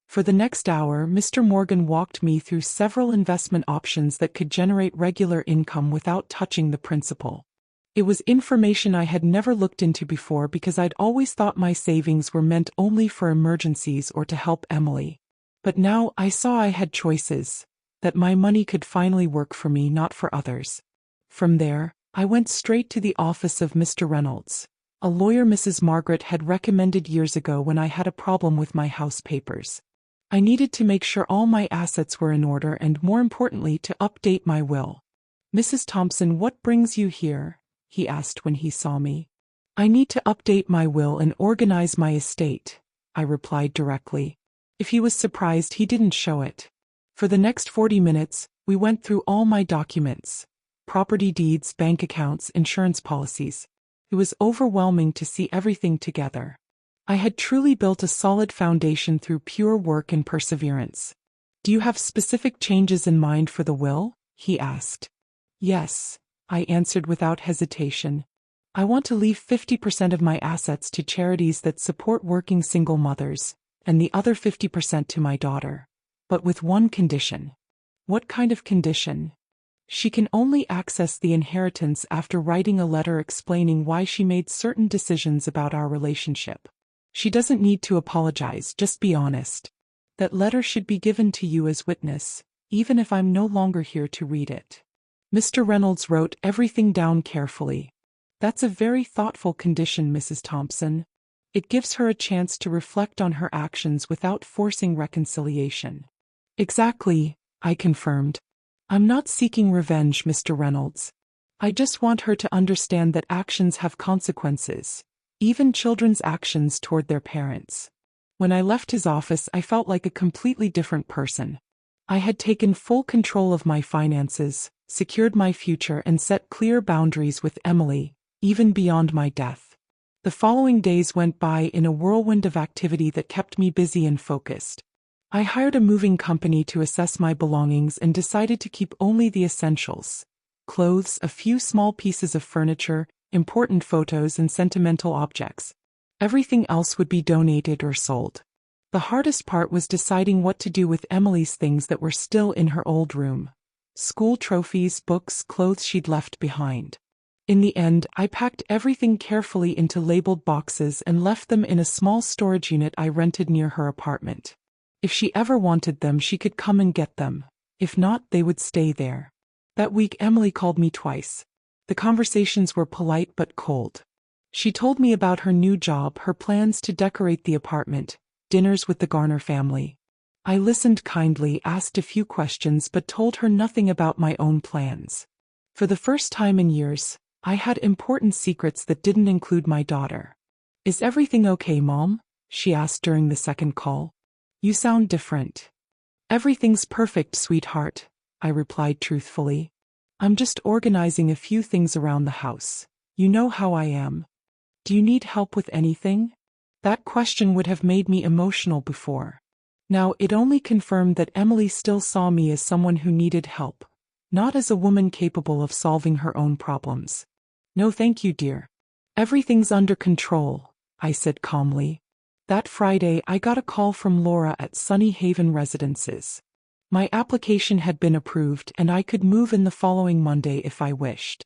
For the next hour, Mr. Morgan walked me through several investment options that could generate regular income without touching the principal. It was information I had never looked into before because I'd always thought my savings were meant only for emergencies or to help Emily. But now I saw I had choices, that my money could finally work for me, not for others. From there, I went straight to the office of Mr. Reynolds, a lawyer Mrs. Margaret had recommended years ago when I had a problem with my house papers. I needed to make sure all my assets were in order and, more importantly, to update my will. Mrs. Thompson, what brings you here? He asked when he saw me. I need to update my will and organize my estate, I replied directly. If he was surprised, he didn't show it. For the next 40 minutes, we went through all my documents. Property deeds, bank accounts, insurance policies. It was overwhelming to see everything together. I had truly built a solid foundation through pure work and perseverance. Do you have specific changes in mind for the will? He asked. Yes, I answered without hesitation. I want to leave 50% of my assets to charities that support working single mothers, and the other 50% to my daughter. But with one condition. What kind of condition? She can only access the inheritance after writing a letter explaining why she made certain decisions about our relationship. She doesn't need to apologize, just be honest. That letter should be given to you as witness, even if I'm no longer here to read it. Mr. Reynolds wrote everything down carefully. That's a very thoughtful condition, Mrs. Thompson. It gives her a chance to reflect on her actions without forcing reconciliation. Exactly, I confirmed. I'm not seeking revenge, Mr. Reynolds. I just want her to understand that actions have consequences, even children's actions toward their parents. When I left his office, I felt like a completely different person. I had taken full control of my finances, secured my future, and set clear boundaries with Emily, even beyond my death. The following days went by in a whirlwind of activity that kept me busy and focused. I hired a moving company to assess my belongings and decided to keep only the essentials: clothes, a few small pieces of furniture, important photos, and sentimental objects. Everything else would be donated or sold. The hardest part was deciding what to do with Emily's things that were still in her old room. School trophies, books, clothes she'd left behind. In the end, I packed everything carefully into labeled boxes and left them in a small storage unit I rented near her apartment. If she ever wanted them, she could come and get them. If not, they would stay there. That week, Emily called me twice. The conversations were polite but cold. She told me about her new job, her plans to decorate the apartment, dinners with the Garner family. I listened kindly, asked a few questions, but told her nothing about my own plans. For the first time in years, I had important secrets that didn't include my daughter. Is everything okay, Mom? She asked during the second call. You sound different. Everything's perfect, sweetheart, I replied truthfully. I'm just organizing a few things around the house. You know how I am. Do you need help with anything? That question would have made me emotional before. Now it only confirmed that Emily still saw me as someone who needed help, not as a woman capable of solving her own problems. No, thank you, dear. Everything's under control, I said calmly. That Friday, I got a call from Laura at Sunny Haven Residences. My application had been approved and I could move in the following Monday if I wished.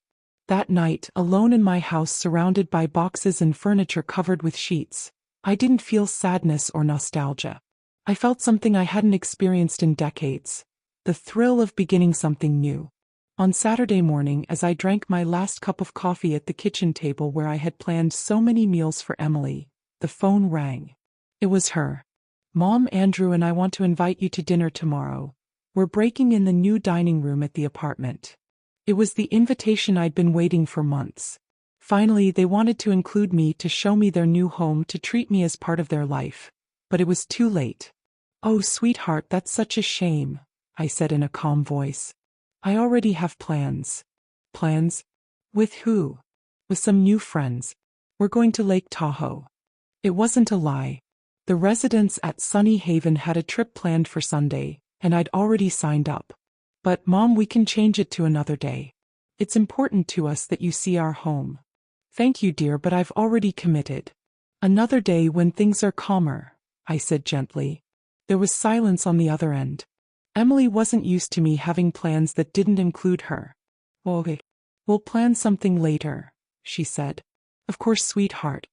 That night, alone in my house surrounded by boxes and furniture covered with sheets, I didn't feel sadness or nostalgia. I felt something I hadn't experienced in decades, the thrill of beginning something new. On Saturday morning, as I drank my last cup of coffee at the kitchen table where I had planned so many meals for Emily, the phone rang. It was her. Mom, Andrew and I want to invite you to dinner tomorrow. We're breaking in the new dining room at the apartment. It was the invitation I'd been waiting for months. Finally, they wanted to include me, to show me their new home, to treat me as part of their life. But it was too late. Oh, sweetheart, that's such a shame, I said in a calm voice. I already have plans. Plans? With who? With some new friends. We're going to Lake Tahoe. It wasn't a lie. The residents at Sunny Haven had a trip planned for Sunday, and I'd already signed up. But, Mom, we can change it to another day. It's important to us that you see our home. Thank you, dear, but I've already committed. Another day when things are calmer, I said gently. There was silence on the other end. Emily wasn't used to me having plans that didn't include her. Okay. We'll plan something later, she said. Of course, sweetheart.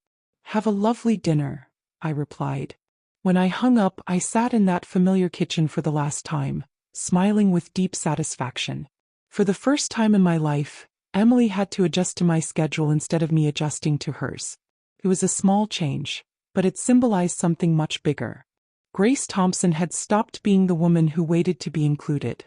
Have a lovely dinner, I replied. When I hung up, I sat in that familiar kitchen for the last time, smiling with deep satisfaction. For the first time in my life, Emily had to adjust to my schedule instead of me adjusting to hers. It was a small change, but it symbolized something much bigger. Grace Thompson had stopped being the woman who waited to be included.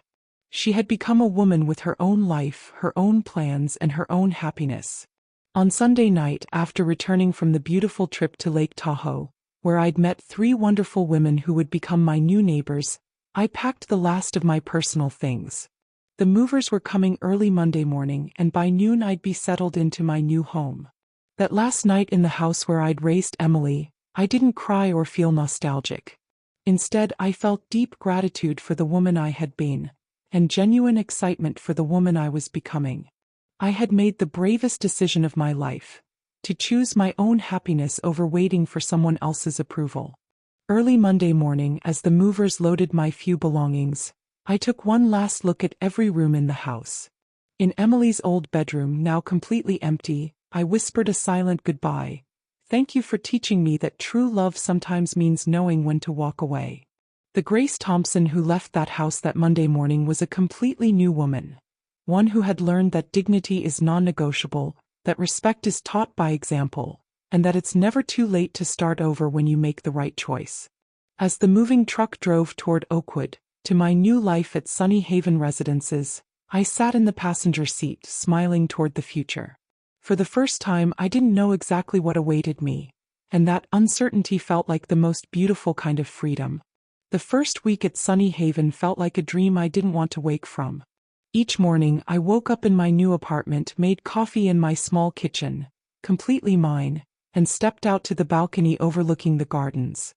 She had become a woman with her own life, her own plans, and her own happiness. On Sunday night, after returning from the beautiful trip to Lake Tahoe, where I'd met 3 wonderful women who would become my new neighbors, I packed the last of my personal things. The movers were coming early Monday morning, and by noon I'd be settled into my new home. That last night in the house where I'd raised Emily, I didn't cry or feel nostalgic. Instead, I felt deep gratitude for the woman I had been, and genuine excitement for the woman I was becoming. I had made the bravest decision of my life, to choose my own happiness over waiting for someone else's approval. Early Monday morning, as the movers loaded my few belongings, I took one last look at every room in the house. In Emily's old bedroom, now completely empty, I whispered a silent goodbye. Thank you for teaching me that true love sometimes means knowing when to walk away. The Grace Thompson who left that house that Monday morning was a completely new woman. One who had learned that dignity is non-negotiable, that respect is taught by example, and that it's never too late to start over when you make the right choice. As the moving truck drove toward Oakwood, to my new life at Sunny Haven Residences, I sat in the passenger seat, smiling toward the future. For the first time, I didn't know exactly what awaited me, and that uncertainty felt like the most beautiful kind of freedom. The first week at Sunny Haven felt like a dream I didn't want to wake from. Each morning, I woke up in my new apartment, made coffee in my small kitchen, completely mine, and stepped out to the balcony overlooking the gardens.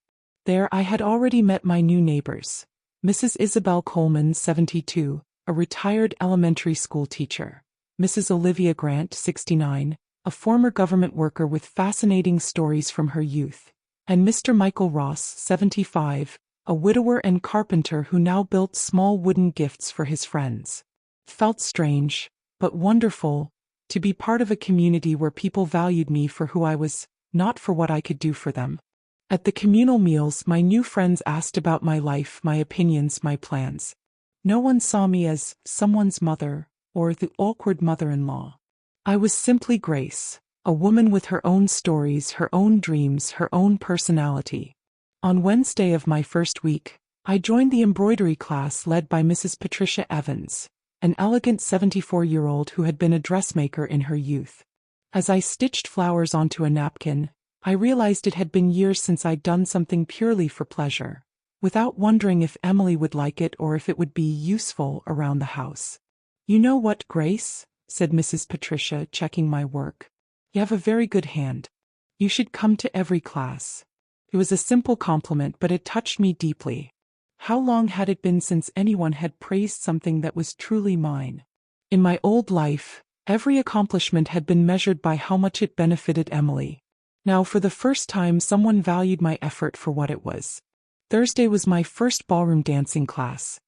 There I had already met my new neighbors. Mrs. Isabel Coleman, 72, a retired elementary school teacher. Mrs. Olivia Grant, 69, a former government worker with fascinating stories from her youth. And Mr. Michael Ross, 75, a widower and carpenter who now built small wooden gifts for his friends. It felt strange, but wonderful, to be part of a community where people valued me for who I was, not for what I could do for them. At the communal meals, my new friends asked about my life, my opinions, my plans. No one saw me as someone's mother or the awkward mother-in-law. I was simply Grace, a woman with her own stories, her own dreams, her own personality. On Wednesday of my first week, I joined the embroidery class led by Mrs. Patricia Evans, an elegant 74-year-old who had been a dressmaker in her youth. As I stitched flowers onto a napkin, I realized it had been years since I'd done something purely for pleasure, without wondering if Emily would like it or if it would be useful around the house. "You know what, Grace?" said Mrs. Patricia, checking my work. "You have a very good hand. You should come to every class." It was a simple compliment, but it touched me deeply. How long had it been since anyone had praised something that was truly mine? In my old life, every accomplishment had been measured by how much it benefited Emily. Now, for the first time, someone valued my effort for what it was. Thursday was my first ballroom dancing class.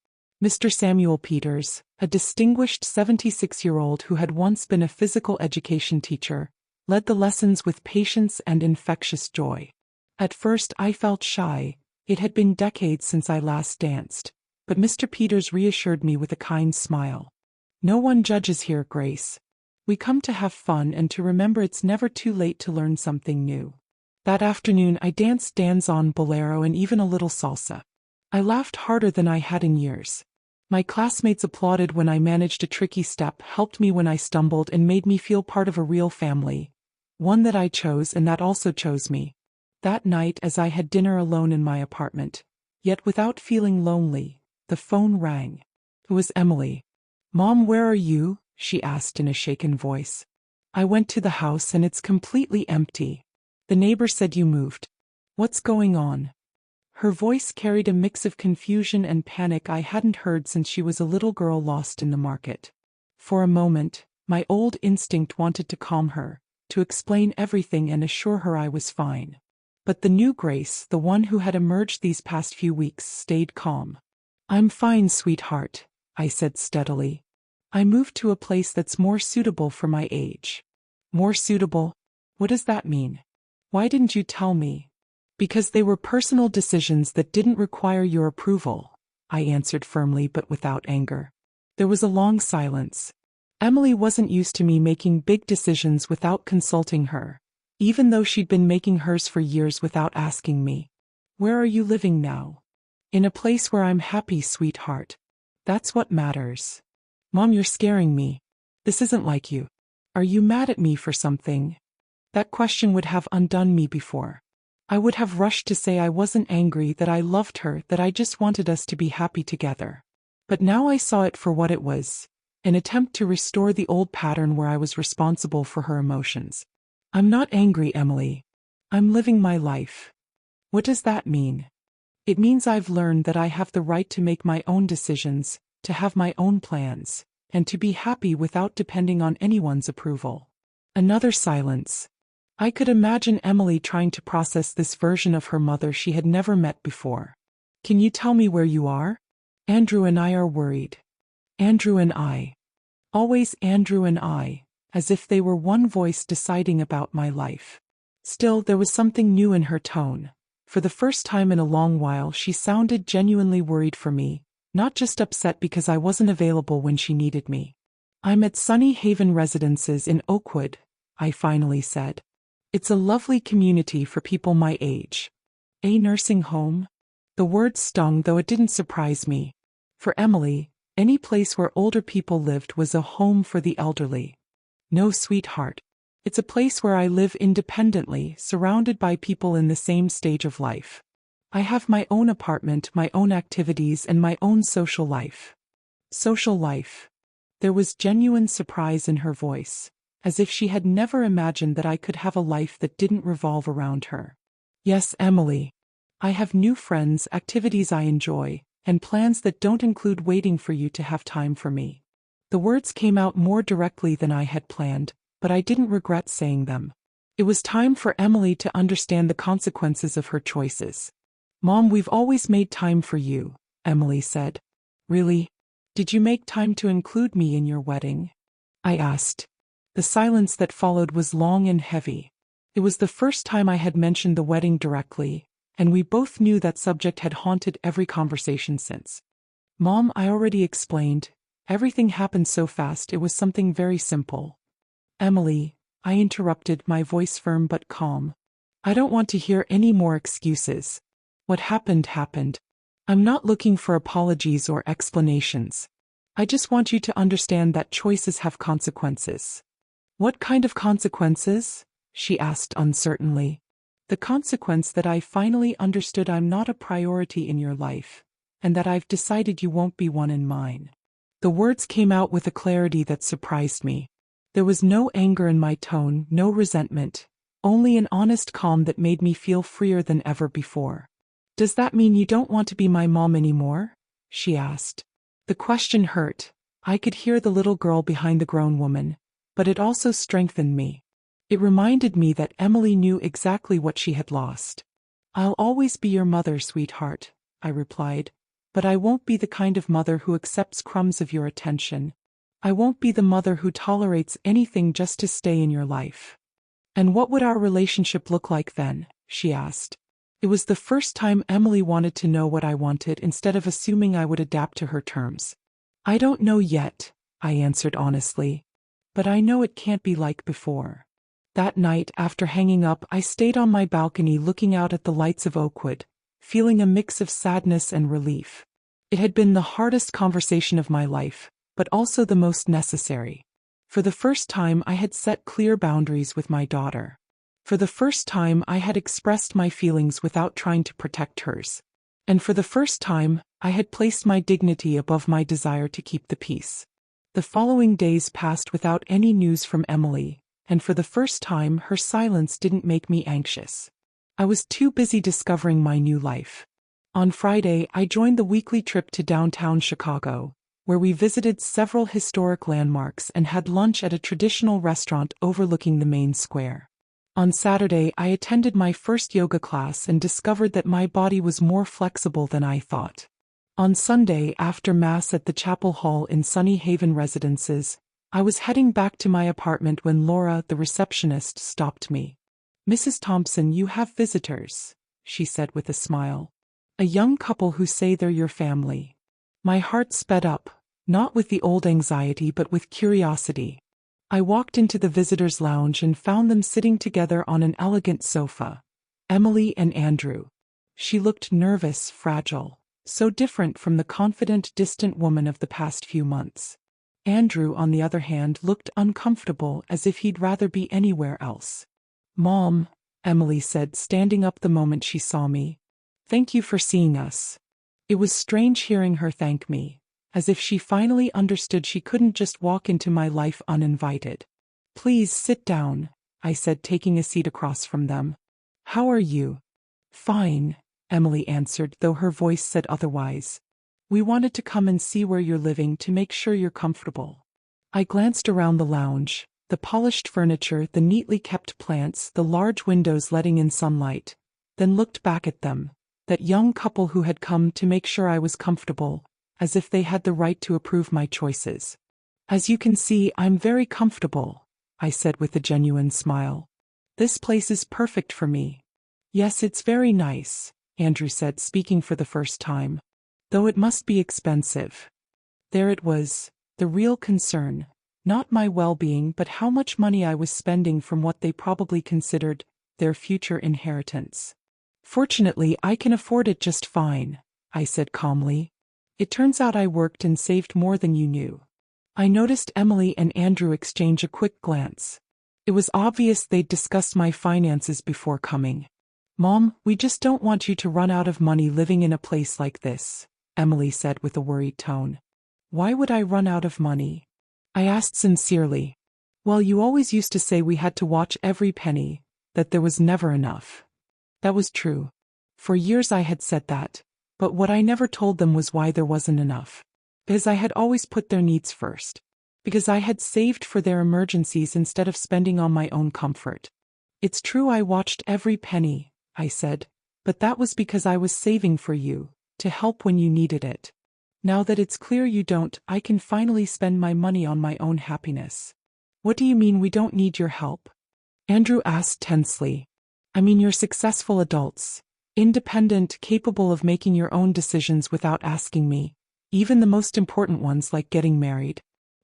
Mr. Samuel Peters, a distinguished 76-year-old who had once been a physical education teacher, led the lessons with patience and infectious joy. At first, I felt shy. It had been decades since I last danced, but Mr. Peters reassured me with a kind smile. "No one judges here, Grace. We come to have fun and to remember it's never too late to learn something new." That afternoon, I danced danzón, bolero, and even a little salsa. I laughed harder than I had in years. My classmates applauded when I managed a tricky step, helped me when I stumbled, and made me feel part of a real family, one that I chose and that also chose me. That night, as I had dinner alone in my apartment, yet without feeling lonely, the phone rang. It was Emily. "Mom, where are you?" she asked in a shaken voice. "I went to the house and it's completely empty. The neighbor said you moved. What's going on?" Her voice carried a mix of confusion and panic I hadn't heard since she was a little girl lost in the market. For a moment, my old instinct wanted to calm her, to explain everything and assure her I was fine. But the new Grace, the one who had emerged these past few weeks, stayed calm. "I'm fine, sweetheart," I said steadily. "I moved to a place that's more suitable for my age." "More suitable? What does that mean? Why didn't you tell me?" "Because they were personal decisions that didn't require your approval," I answered firmly but without anger. There was a long silence. Emily wasn't used to me making big decisions without consulting her, even though she'd been making hers for years without asking me. "Where are you living now?" "In a place where I'm happy, sweetheart." That's what matters. Mom, you're scaring me. This isn't like you. Are you mad at me for something? That question would have undone me before. I would have rushed to say I wasn't angry, that I loved her, that I just wanted us to be happy together. But now I saw it for what it was, an attempt to restore the old pattern where I was responsible for her emotions. I'm not angry, Emily. I'm living my life. What does that mean? It means I've learned that I have the right to make my own decisions, to have my own plans, and to be happy without depending on anyone's approval. Another silence. I could imagine Emily trying to process this version of her mother she had never met before. Can you tell me where you are? Andrew and I are worried. Andrew and I. Always Andrew and I, as if they were one voice deciding about my life. Still, there was something new in her tone. For the first time in a long while, she sounded genuinely worried for me, not just upset because I wasn't available when she needed me. I'm at Sunny Haven Residences in Oakwood, I finally said. It's a lovely community for people my age. A nursing home? The word stung, though it didn't surprise me. For Emily, any place where older people lived was a home for the elderly. No, sweetheart. It's a place where I live independently, surrounded by people in the same stage of life. I have my own apartment, my own activities, and my own social life. Social life. There was genuine surprise in her voice, as if she had never imagined that I could have a life that didn't revolve around her. Yes, Emily. I have new friends, activities I enjoy, and plans that don't include waiting for you to have time for me. The words came out more directly than I had planned, but I didn't regret saying them. It was time for Emily to understand the consequences of her choices. Mom, we've always made time for you, Emily said. Really? Did you make time to include me in your wedding? I asked. The silence that followed was long and heavy. It was the first time I had mentioned the wedding directly, and we both knew that subject had haunted every conversation since. Mom, I already explained. Everything happened so fast, it was something very simple. Emily, I interrupted, my voice firm but calm. I don't want to hear any more excuses. What happened happened. I'm not looking for apologies or explanations. I just want you to understand that choices have consequences. What kind of consequences? She asked uncertainly. The consequence that I finally understood I'm not a priority in your life, and that I've decided you won't be one in mine. The words came out with a clarity that surprised me. There was no anger in my tone, no resentment, only an honest calm that made me feel freer than ever before. Does that mean you don't want to be my mom anymore? She asked. The question hurt. I could hear the little girl behind the grown woman, but it also strengthened me. It reminded me that Emily knew exactly what she had lost. I'll always be your mother, sweetheart, I replied, but I won't be the kind of mother who accepts crumbs of your attention. I won't be the mother who tolerates anything just to stay in your life. And what would our relationship look like then? She asked. It was the first time Emily wanted to know what I wanted instead of assuming I would adapt to her terms. I don't know yet, I answered honestly, but I know it can't be like before. That night, after hanging up, I stayed on my balcony looking out at the lights of Oakwood, feeling a mix of sadness and relief. It had been the hardest conversation of my life, but also the most necessary. For the first time, I had set clear boundaries with my daughter. For the first time, I had expressed my feelings without trying to protect hers. And for the first time, I had placed my dignity above my desire to keep the peace. The following days passed without any news from Emily, and for the first time, her silence didn't make me anxious. I was too busy discovering my new life. On Friday, I joined the weekly trip to downtown Chicago, where we visited several historic landmarks and had lunch at a traditional restaurant overlooking the main square. On Saturday, I attended my first yoga class and discovered that my body was more flexible than I thought. On Sunday, after Mass at the Chapel Hall in Sunny Haven Residences, I was heading back to my apartment when Laura, the receptionist, stopped me. Mrs. Thompson, you have visitors, she said with a smile. A young couple who say they're your family. My heart sped up, not with the old anxiety but with curiosity. I walked into the visitors' lounge and found them sitting together on an elegant sofa. Emily and Andrew. She looked nervous, fragile, So different from the confident, distant woman of the past few months. Andrew, on the other hand, looked uncomfortable, as if he'd rather be anywhere else. "Mom," Emily said, standing up the moment she saw me. "Thank you for seeing us." It was strange hearing her thank me, as if she finally understood she couldn't just walk into my life uninvited. "Please sit down," I said, taking a seat across from them. "How are you?" "Fine," Emily answered, though her voice said otherwise. "We wanted to come and see where you're living to make sure you're comfortable." I glanced around the lounge, the polished furniture, the neatly kept plants, the large windows letting in sunlight, then looked back at them, that young couple who had come to make sure I was comfortable, as if they had the right to approve my choices. "As you can see, I'm very comfortable," I said with a genuine smile. "This place is perfect for me." "Yes, it's very nice," Andrew said, speaking for the first time. "Though it must be expensive." There it was, the real concern. Not my well-being, but how much money I was spending from what they probably considered their future inheritance. "Fortunately, I can afford it just fine," I said calmly. "It turns out I worked and saved more than you knew." I noticed Emily and Andrew exchange a quick glance. It was obvious they'd discussed my finances before coming. "Mom, we just don't want you to run out of money living in a place like this," Emily said with a worried tone. "Why would I run out of money?" I asked sincerely. "Well, you always used to say we had to watch every penny, that there was never enough." That was true. For years I had said that, but what I never told them was why there wasn't enough. Because I had always put their needs first. Because I had saved for their emergencies instead of spending on my own comfort. "It's true I watched every penny," I said, "but that was because I was saving for you, to help when you needed it. Now that it's clear you don't, I can finally spend my money on my own happiness." "What do you mean we don't need your help?" Andrew asked tensely. "I mean you're successful adults, independent, capable of making your own decisions without asking me, even the most important ones like getting married.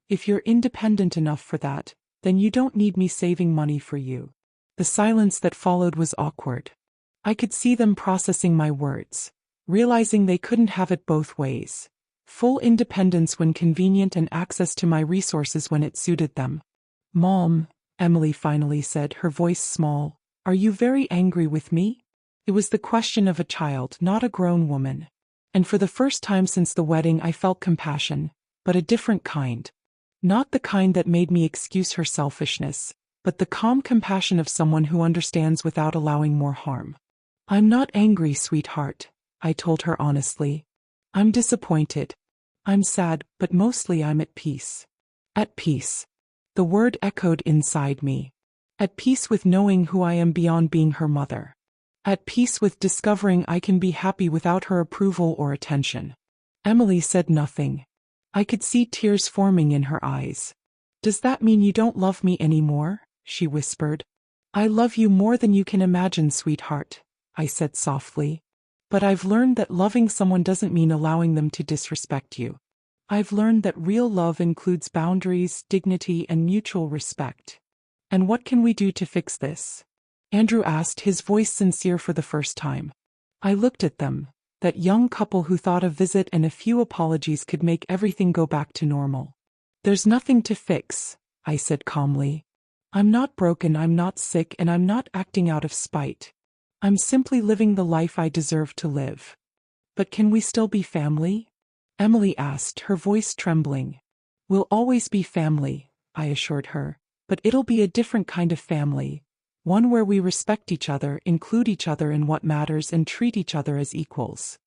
If you're independent enough for that, then you don't need me saving money for you." The silence that followed was awkward. I could see them processing my words, realizing they couldn't have it both ways. Full independence when convenient and access to my resources when it suited them. "Mom," Emily finally said, her voice small, "are you very angry with me?" It was the question of a child, not a grown woman. And for the first time since the wedding I felt compassion, but a different kind. Not the kind that made me excuse her selfishness, but the calm compassion of someone who understands without allowing more harm. "I'm not angry, sweetheart," I told her honestly. "I'm disappointed. I'm sad, but mostly I'm at peace." At peace. The word echoed inside me. At peace with knowing who I am beyond being her mother. At peace with discovering I can be happy without her approval or attention. Emily said nothing. I could see tears forming in her eyes. "Does that mean you don't love me anymore?" she whispered. "I love you more than you can imagine, sweetheart," I said softly. "But I've learned that loving someone doesn't mean allowing them to disrespect you. I've learned that real love includes boundaries, dignity, and mutual respect." "And what can we do to fix this?" Andrew asked, his voice sincere for the first time. I looked at them, that young couple who thought a visit and a few apologies could make everything go back to normal. "There's nothing to fix," I said calmly. "I'm not broken, I'm not sick, and I'm not acting out of spite. I'm simply living the life I deserve to live." "But can we still be family?" Emily asked, her voice trembling. "We'll always be family," I assured her, "but it'll be a different kind of family. One where we respect each other, include each other in what matters, and treat each other as equals."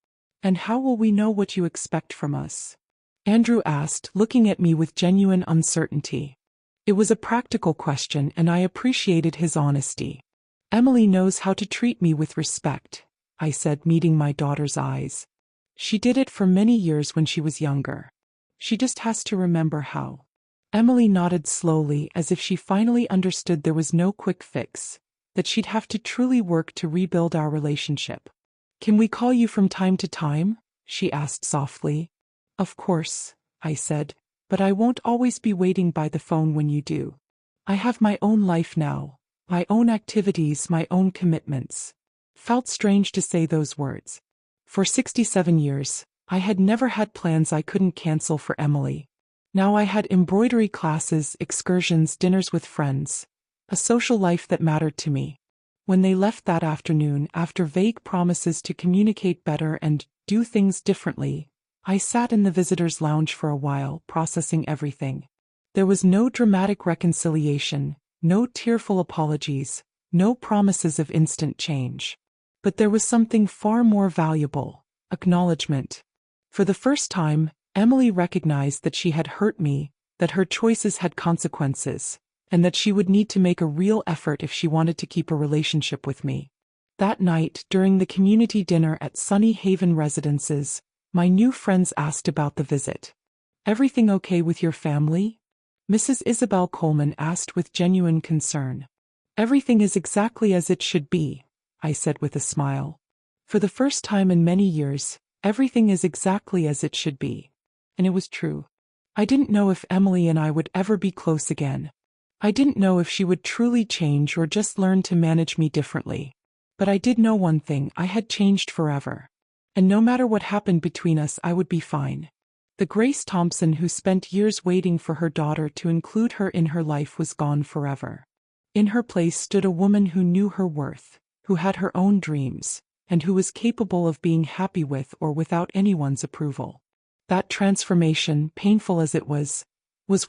"And how will we know what you expect from us?" Andrew asked, looking at me with genuine uncertainty. It was a practical question, and I appreciated his honesty. "Emily knows how to treat me with respect," I said, meeting my daughter's eyes. "She did it for many years when she was younger. She just has to remember how." Emily nodded slowly, as if she finally understood there was no quick fix, that she'd have to truly work to rebuild our relationship. "Can we call you from time to time?" she asked softly. "Of course," I said, "but I won't always be waiting by the phone when you do. I have my own life now, my own activities, my own commitments." Felt strange to say those words. For 67 years, I had never had plans I couldn't cancel for Emily. Now I had embroidery classes, excursions, dinners with friends, a social life that mattered to me. When they left that afternoon, after vague promises to communicate better and do things differently, I sat in the visitors' lounge for a while, processing everything. There was no dramatic reconciliation, no tearful apologies, no promises of instant change. But there was something far more valuable: acknowledgement. For the first time, Emily recognized that she had hurt me, that her choices had consequences, and that she would need to make a real effort if she wanted to keep a relationship with me. That night, during the community dinner at Sunny Haven Residences, my new friends asked about the visit. "Everything okay with your family?" Mrs. Isabel Coleman asked with genuine concern. "Everything is exactly as it should be," I said with a smile. For the first time in many years, everything is exactly as it should be. And it was true. I didn't know if Emily and I would ever be close again. I didn't know if she would truly change or just learn to manage me differently. But I did know one thing: I had changed forever. And no matter what happened between us, I would be fine. The Grace Thompson who spent years waiting for her daughter to include her in her life was gone forever. In her place stood a woman who knew her worth, who had her own dreams, and who was capable of being happy with or without anyone's approval. That transformation, painful as it was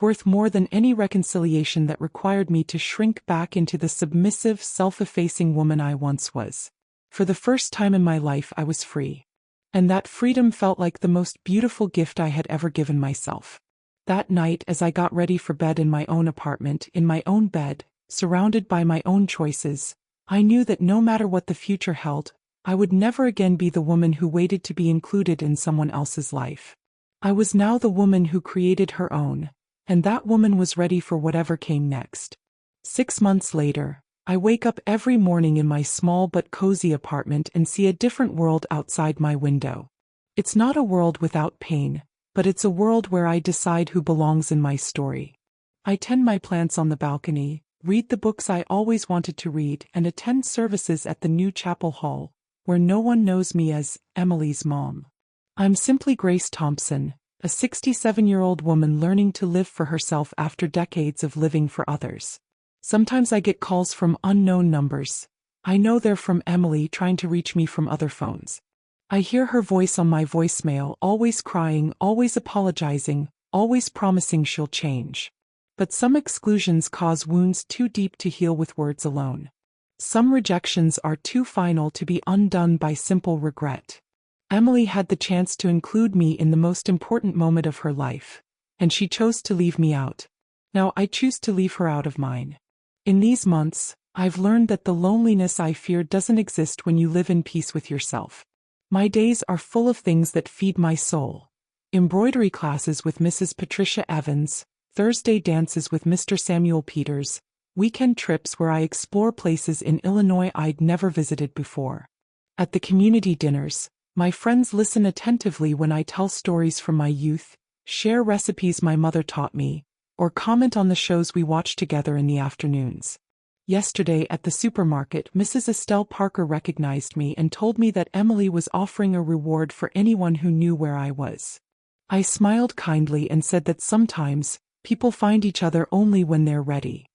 worth more than any reconciliation that required me to shrink back into the submissive, self-effacing woman I once was. For the first time in my life, I was free. And that freedom felt like the most beautiful gift I had ever given myself. That night, as I got ready for bed in my own apartment, in my own bed, surrounded by my own choices, I knew that no matter what the future held, I would never again be the woman who waited to be included in someone else's life. I was now the woman who created her own, and that woman was ready for whatever came next. 6 months later, I wake up every morning in my small but cozy apartment and see a different world outside my window. It's not a world without pain, but it's a world where I decide who belongs in my story. I tend my plants on the balcony, read the books I always wanted to read, and attend services at the new chapel hall, where no one knows me as Emily's mom. I'm simply Grace Thompson, a 67-year-old woman learning to live for herself after decades of living for others. Sometimes I get calls from unknown numbers. I know they're from Emily trying to reach me from other phones. I hear her voice on my voicemail, always crying, always apologizing, always promising she'll change. But some exclusions cause wounds too deep to heal with words alone. Some rejections are too final to be undone by simple regret. Emily had the chance to include me in the most important moment of her life, and she chose to leave me out. Now I choose to leave her out of mine. In these months, I've learned that the loneliness I feared doesn't exist when you live in peace with yourself. My days are full of things that feed my soul. Embroidery classes with Mrs. Patricia Evans, Thursday dances with Mr. Samuel Peters, weekend trips where I explore places in Illinois I'd never visited before. At the community dinners, my friends listen attentively when I tell stories from my youth, share recipes my mother taught me, or comment on the shows we watch together in the afternoons. Yesterday at the supermarket, Mrs. Estelle Parker recognized me and told me that Emily was offering a reward for anyone who knew where I was. I smiled kindly and said that sometimes, people find each other only when they're ready.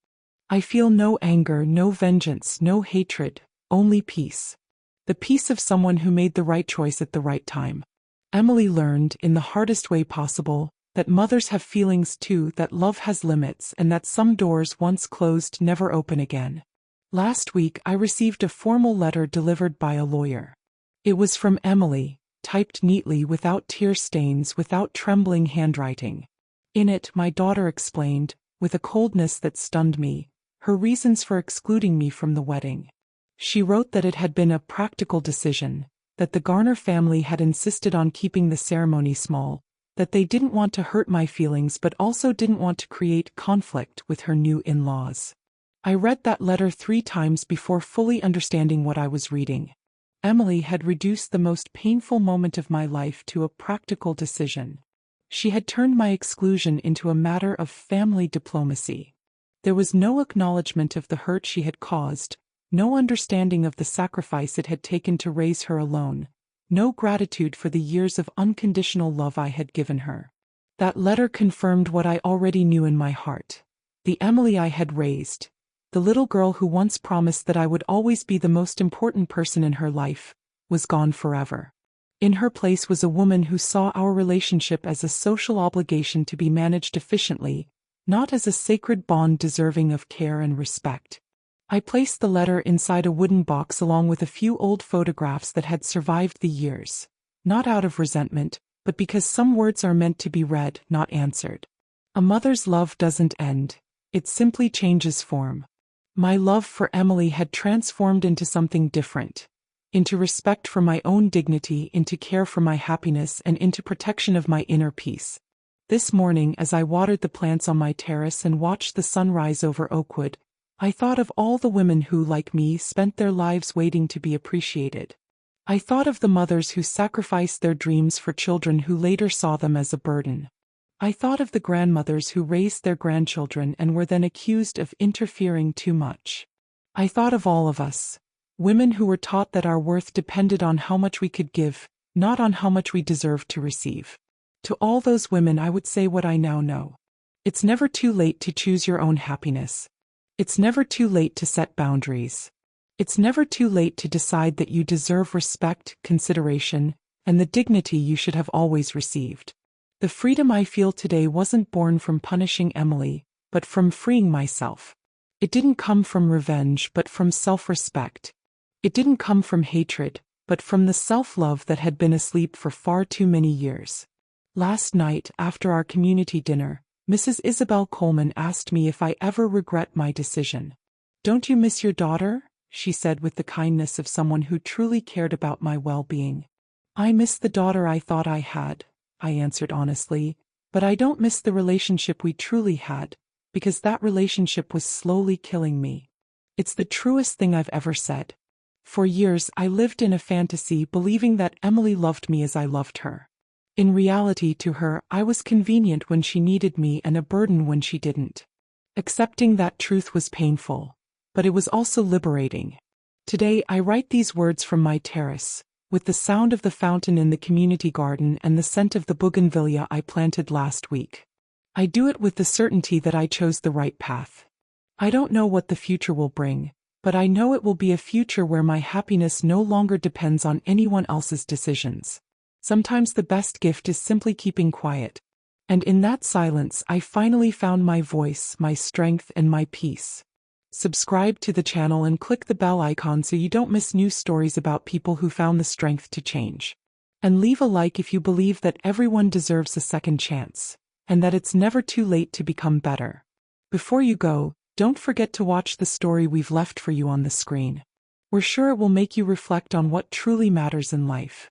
I feel no anger, no vengeance, no hatred, only peace. The peace of someone who made the right choice at the right time. Emily learned, in the hardest way possible, that mothers have feelings too, that love has limits, and that some doors once closed never open again. Last week I received a formal letter delivered by a lawyer. It was from Emily, typed neatly, without tear stains, without trembling handwriting. In it, my daughter explained, with a coldness that stunned me, her reasons for excluding me from the wedding. She wrote that it had been a practical decision, that the Garner family had insisted on keeping the ceremony small, that they didn't want to hurt my feelings but also didn't want to create conflict with her new in-laws. I read that letter 3 times before fully understanding what I was reading. Emily had reduced the most painful moment of my life to a practical decision. She had turned my exclusion into a matter of family diplomacy. There was no acknowledgement of the hurt she had caused, no understanding of the sacrifice it had taken to raise her alone, no gratitude for the years of unconditional love I had given her. That letter confirmed what I already knew in my heart. The Emily I had raised, the little girl who once promised that I would always be the most important person in her life, was gone forever. In her place was a woman who saw our relationship as a social obligation to be managed efficiently, not as a sacred bond deserving of care and respect. I placed the letter inside a wooden box along with a few old photographs that had survived the years, not out of resentment, but because some words are meant to be read, not answered. A mother's love doesn't end, it simply changes form. My love for Emily had transformed into something different, into respect for my own dignity, into care for my happiness, and into protection of my inner peace. This morning, as I watered the plants on my terrace and watched the sun rise over Oakwood, I thought of all the women who, like me, spent their lives waiting to be appreciated. I thought of the mothers who sacrificed their dreams for children who later saw them as a burden. I thought of the grandmothers who raised their grandchildren and were then accused of interfering too much. I thought of all of us, women who were taught that our worth depended on how much we could give, not on how much we deserved to receive. To all those women I would say what I now know. It's never too late to choose your own happiness. It's never too late to set boundaries. It's never too late to decide that you deserve respect, consideration, and the dignity you should have always received. The freedom I feel today wasn't born from punishing Emily, but from freeing myself. It didn't come from revenge, but from self-respect. It didn't come from hatred, but from the self-love that had been asleep for far too many years. Last night, after our community dinner, Mrs. Isabel Coleman asked me if I ever regret my decision. "Don't you miss your daughter?" she said with the kindness of someone who truly cared about my well-being. "I miss the daughter I thought I had," I answered honestly, "but I don't miss the relationship we truly had, because that relationship was slowly killing me." It's the truest thing I've ever said. For years I lived in a fantasy believing that Emily loved me as I loved her. In reality, to her, I was convenient when she needed me and a burden when she didn't. Accepting that truth was painful, but it was also liberating. Today I write these words from my terrace, with the sound of the fountain in the community garden and the scent of the bougainvillea I planted last week. I do it with the certainty that I chose the right path. I don't know what the future will bring, but I know it will be a future where my happiness no longer depends on anyone else's decisions. Sometimes the best gift is simply keeping quiet. And in that silence I finally found my voice, my strength, and my peace. Subscribe to the channel and click the bell icon so you don't miss new stories about people who found the strength to change. And leave a like if you believe that everyone deserves a second chance, and that it's never too late to become better. Before you go, don't forget to watch the story we've left for you on the screen. We're sure it will make you reflect on what truly matters in life.